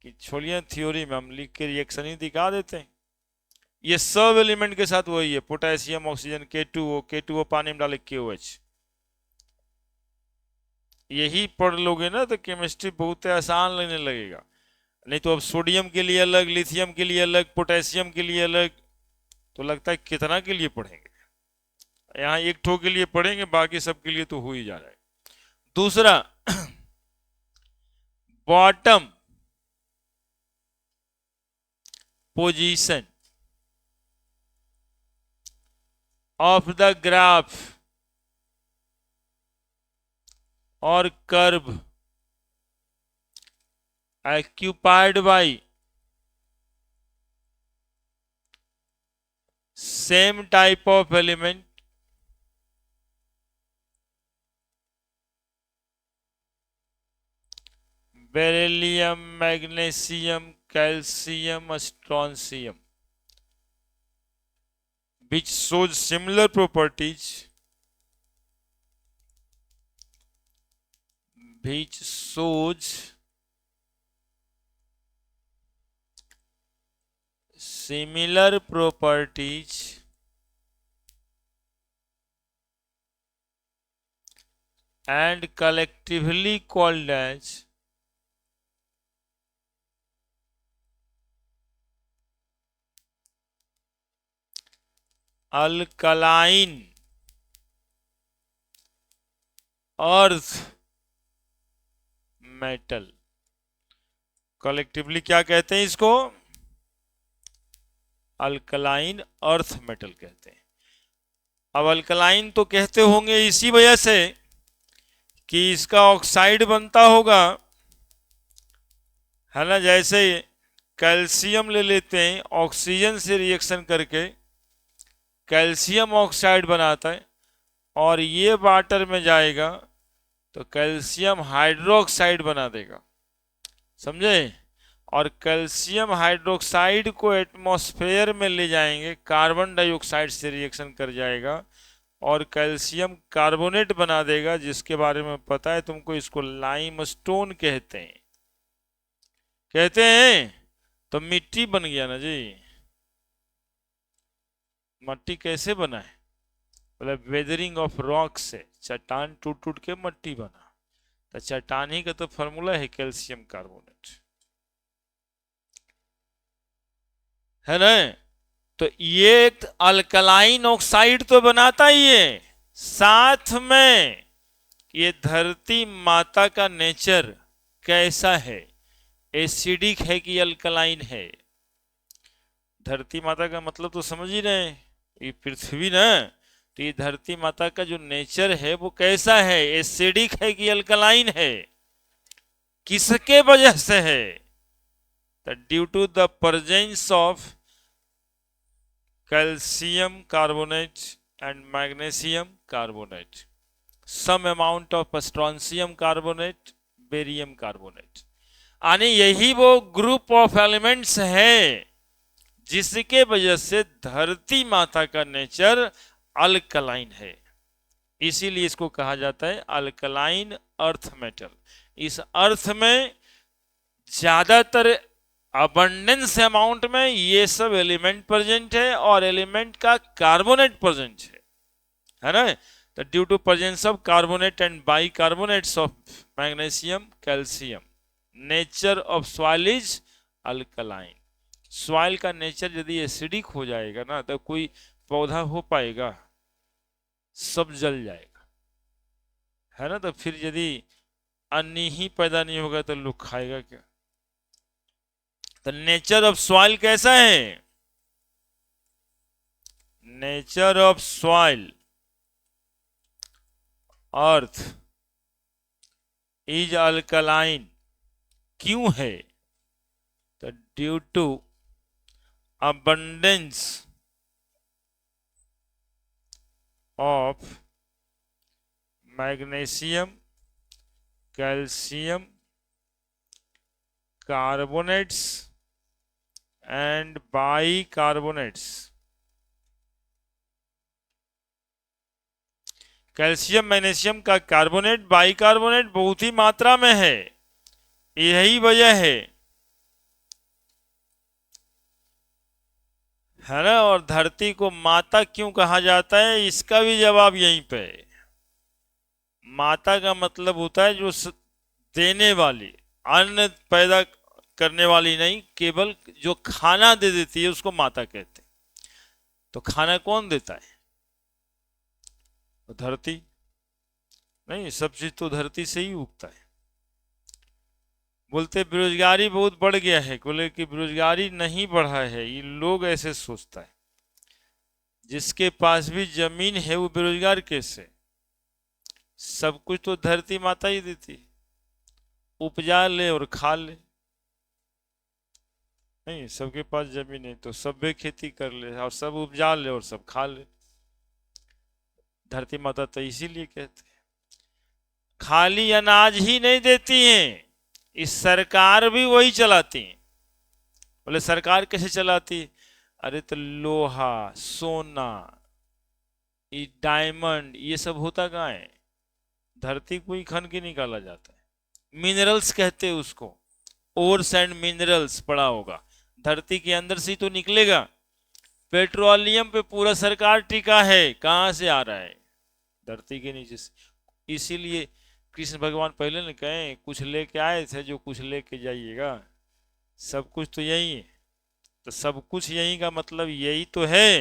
कि छोड़िए थ्योरी में हम लिख के रिएक्शन ही दिखा देते हैं। ये सब एलिमेंट के साथ वही है, पोटेशियम ऑक्सीजन K2O पानी में डाले KOH। यही पढ़ लोगे ना तो केमिस्ट्री बहुत आसान लगने लगेगा। नहीं तो अब सोडियम के लिए अलग, लिथियम के लिए अलग, पोटेशियम के लिए अलग, तो लगता है कितना के लिए पढ़ेंगे। यहाँ एक ठो के लिए पढ़ेंगे, बाकी सब के लिए तो हो ही जा रहा है। दूसरा, bottom position of the graph और curve occupied by same type of element beryllium, magnesium, calcium, strontium, which shows similar properties, which shows similar properties and collectively called as alkaline earth metal। Collectively क्या कहते हैं इसको? Alkaline earth metal कहते हैं। अब alkaline तो कहते होंगे इसी वजह से कि इसका ऑक्साइड बनता होगा, है ना। जैसे कैल्शियम ले लेते हैं, ऑक्सीजन से रिएक्शन करके कैल्शियम ऑक्साइड बनाता है, और ये वाटर में जाएगा तो कैल्शियम हाइड्रोक्साइड बना देगा, समझे। और कैल्शियम हाइड्रोक्साइड को एटमॉस्फेयर में ले जाएंगे, कार्बन डाइऑक्साइड से रिएक्शन कर जाएगा और कैल्शियम कार्बोनेट बना देगा, जिसके बारे में पता है तुमको, इसको लाइमस्टोन कहते हैं। तो मिट्टी बन गया ना जी। मट्टी कैसे बना है, मतलब वेदरिंग ऑफ रॉक से चट्टान टूट टूट के मट्टी बना। तो चट्टान ही का तो फॉर्मूला है कैल्शियम कार्बोनेट, है ना। तो ये एक अल्कलाइन ऑक्साइड तो बनाता ही है, साथ में ये धरती माता का नेचर कैसा है, एसिडिक है कि अल्कलाइन है। धरती माता का मतलब तो समझ ही रहे हैं, ये पृथ्वी ना। तो ये धरती माता का जो नेचर है वो कैसा है, एसिडिक है कि अल्कलाइन है, किसके वजह से है। Due to the presence of calcium carbonate and magnesium carbonate, some amount of strontium carbonate, barium carbonate, यानी यही वो ग्रुप ऑफ एलिमेंट्स है जिसके वजह से धरती माता का नेचर अल्कलाइन है। इसीलिए इसको कहा जाता है अल्कलाइन अर्थ मेटल। इस अर्थ में ज्यादातर अबंडेंस अमाउंट में ये सब एलिमेंट प्रेजेंट है और एलिमेंट का कार्बोनेट प्रेजेंट है ना। तो due to presence of carbonate and bicarbonates of magnesium calcium, nature of soil is alkaline. Soil का नेचर यदि एसिडिक हो जाएगा ना तो कोई पौधा हो पाएगा, सब जल जाएगा, है ना। तो फिर यदि अन्न ही पैदा नहीं होगा तो लोग खाएगा क्या। तो नेचर ऑफ सॉइल कैसा है, nature of soil earth is alkaline, क्यों है, तो due to abundance of magnesium, calcium, carbonates and bicarbonates। Calcium magnesium का कार्बोनेट बाइकार्बोनेट बहुत ही मात्रा में है, यही वजह है ना। और धरती को माता क्यों कहा जाता है, इसका भी जवाब यहीं पे है। माता का मतलब होता है जो देने वाली, अन्न पैदा करने वाली नहीं, केवल जो खाना दे देती है उसको माता कहते हैं। तो खाना कौन देता है, तो धरती नहीं, सब चीज तो धरती से ही उगता है। बोलते बेरोजगारी बहुत बढ़ गया है, बोले कि बेरोजगारी नहीं बढ़ा है, ये लोग ऐसे सोचता है। जिसके पास भी जमीन है वो बेरोजगार कैसे, सब कुछ तो धरती माता ही देती, उपजा ले और खा ले। नहीं, सबके पास जमीन है तो सब भी खेती कर ले और सब उपजा ले और सब खा ले। धरती माता तो इसीलिए कहते हैं। खाली अनाज ही नहीं देती हैं, इस सरकार भी वही चलाती है। बोले सरकार कैसे चलाती, अरे तो लोहा सोना ये डायमंड ये सब होता कहाँ है, धरती को ही खन के निकाला जाता है। मिनरल्स कहते हैं उसको, ओर्स एंड मिनरल्स पढ़ा होगा, धरती के अंदर से ही तो निकलेगा। पेट्रोलियम पे पूरा सरकार टिका है, कहां से आ रहा है, धरती के नीचे से। इसीलिए कृष्ण भगवान पहले ने कहे कुछ लेके आए थे, जो कुछ लेके जाइएगा, सब कुछ तो यही है। तो सब कुछ यही का मतलब यही तो है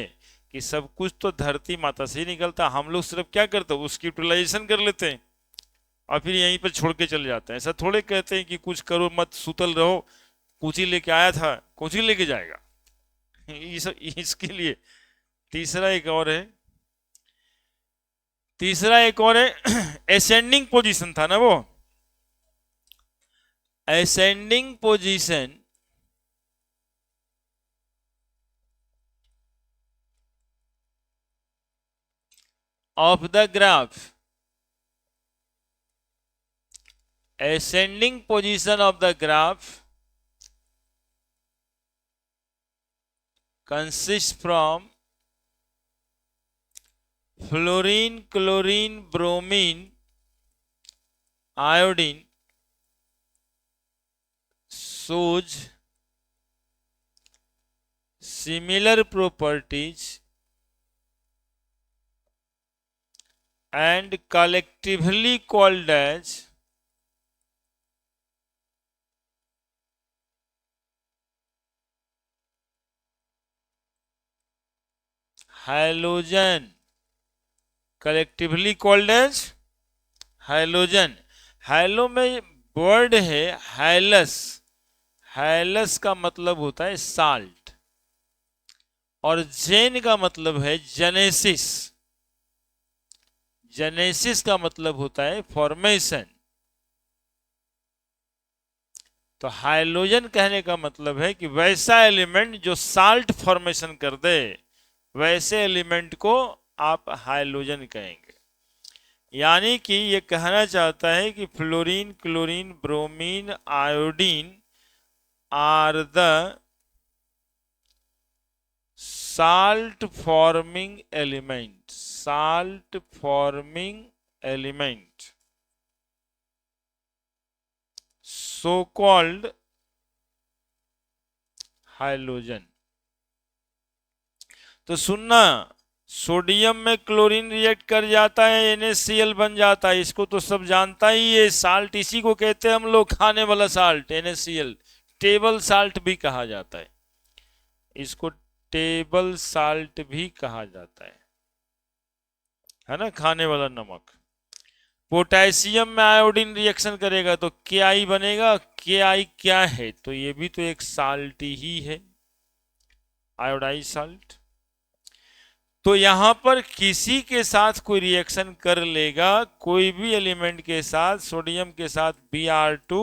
कि सब कुछ तो धरती माता से ही निकलता। हम लोग सिर्फ क्या करते हैं, उसकी यूटिलाइजेशन कर लेते हैं और फिर यहीं पर छोड़ के चले जाते हैं। ऐसा थोड़े कहते हैं कि कुछ करो मत सुतल रहो, कुछ ही लेके आया था कुछ ही लेके जाएगा। इसके लिए तीसरा एक और है, एसेंडिंग पोजीशन था ना, वो ascending position of the graph ascending position of the graph consists from fluorine, chlorine, bromine, iodine, shows similar properties and collectively called as halogen. Collectively called as halogen. Halo में word है हैलस। हैलस का मतलब होता है साल्ट, और जेन का मतलब है जेनेसिस। जेनेसिस का मतलब होता है फॉर्मेशन। तो हाइलोजन कहने का मतलब है कि वैसा एलिमेंट जो साल्ट फॉर्मेशन कर दे, वैसे एलिमेंट को आप हाइलोजन कहेंगे। यानी कि ये कहना चाहता है कि fluorine, chlorine, bromine, iodine are the salt forming element, salt forming element, so called halogen. तो सुनना, सोडियम में क्लोरीन रिएक्ट कर जाता है, NaCl बन जाता है, इसको तो सब जानता ही है। साल्ट इसी को कहते हैं हम लोग, खाने वाला साल्ट NaCl। टेबल साल्ट भी कहा जाता है इसको, टेबल साल्ट भी कहा जाता है ना, खाने वाला नमक। पोटेशियम में आयोडीन रिएक्शन करेगा तो KI बनेगा। KI क्या है? तो ये भी तो एक साल्ट ही है, आयोडाइज साल्ट। तो यहां पर किसी के साथ कोई रिएक्शन कर लेगा, कोई भी एलिमेंट के साथ, सोडियम के साथ Br2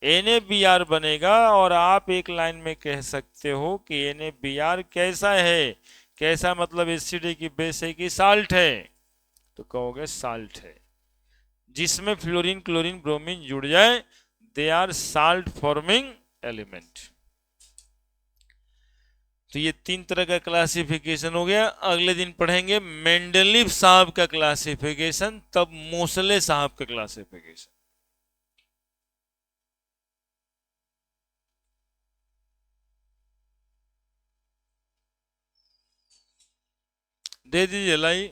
NaBr बनेगा, और आप एक लाइन में कह सकते हो कि NaBr कैसा है। कैसा मतलब एसिड है कि बेस है कि साल्ट है? तो कहोगे साल्ट है। जिसमें फ्लोरीन, क्लोरीन, ब्रोमीन जुड़ जाए, they are salt forming element. तो ये 3 तरह का क्लासिफिकेशन हो गया। अगले दिन पढ़ेंगे मेंडलीव साहब का क्लासिफिकेशन, तब मोसले साहब का क्लासिफिकेशन। दे दीजिए लाई।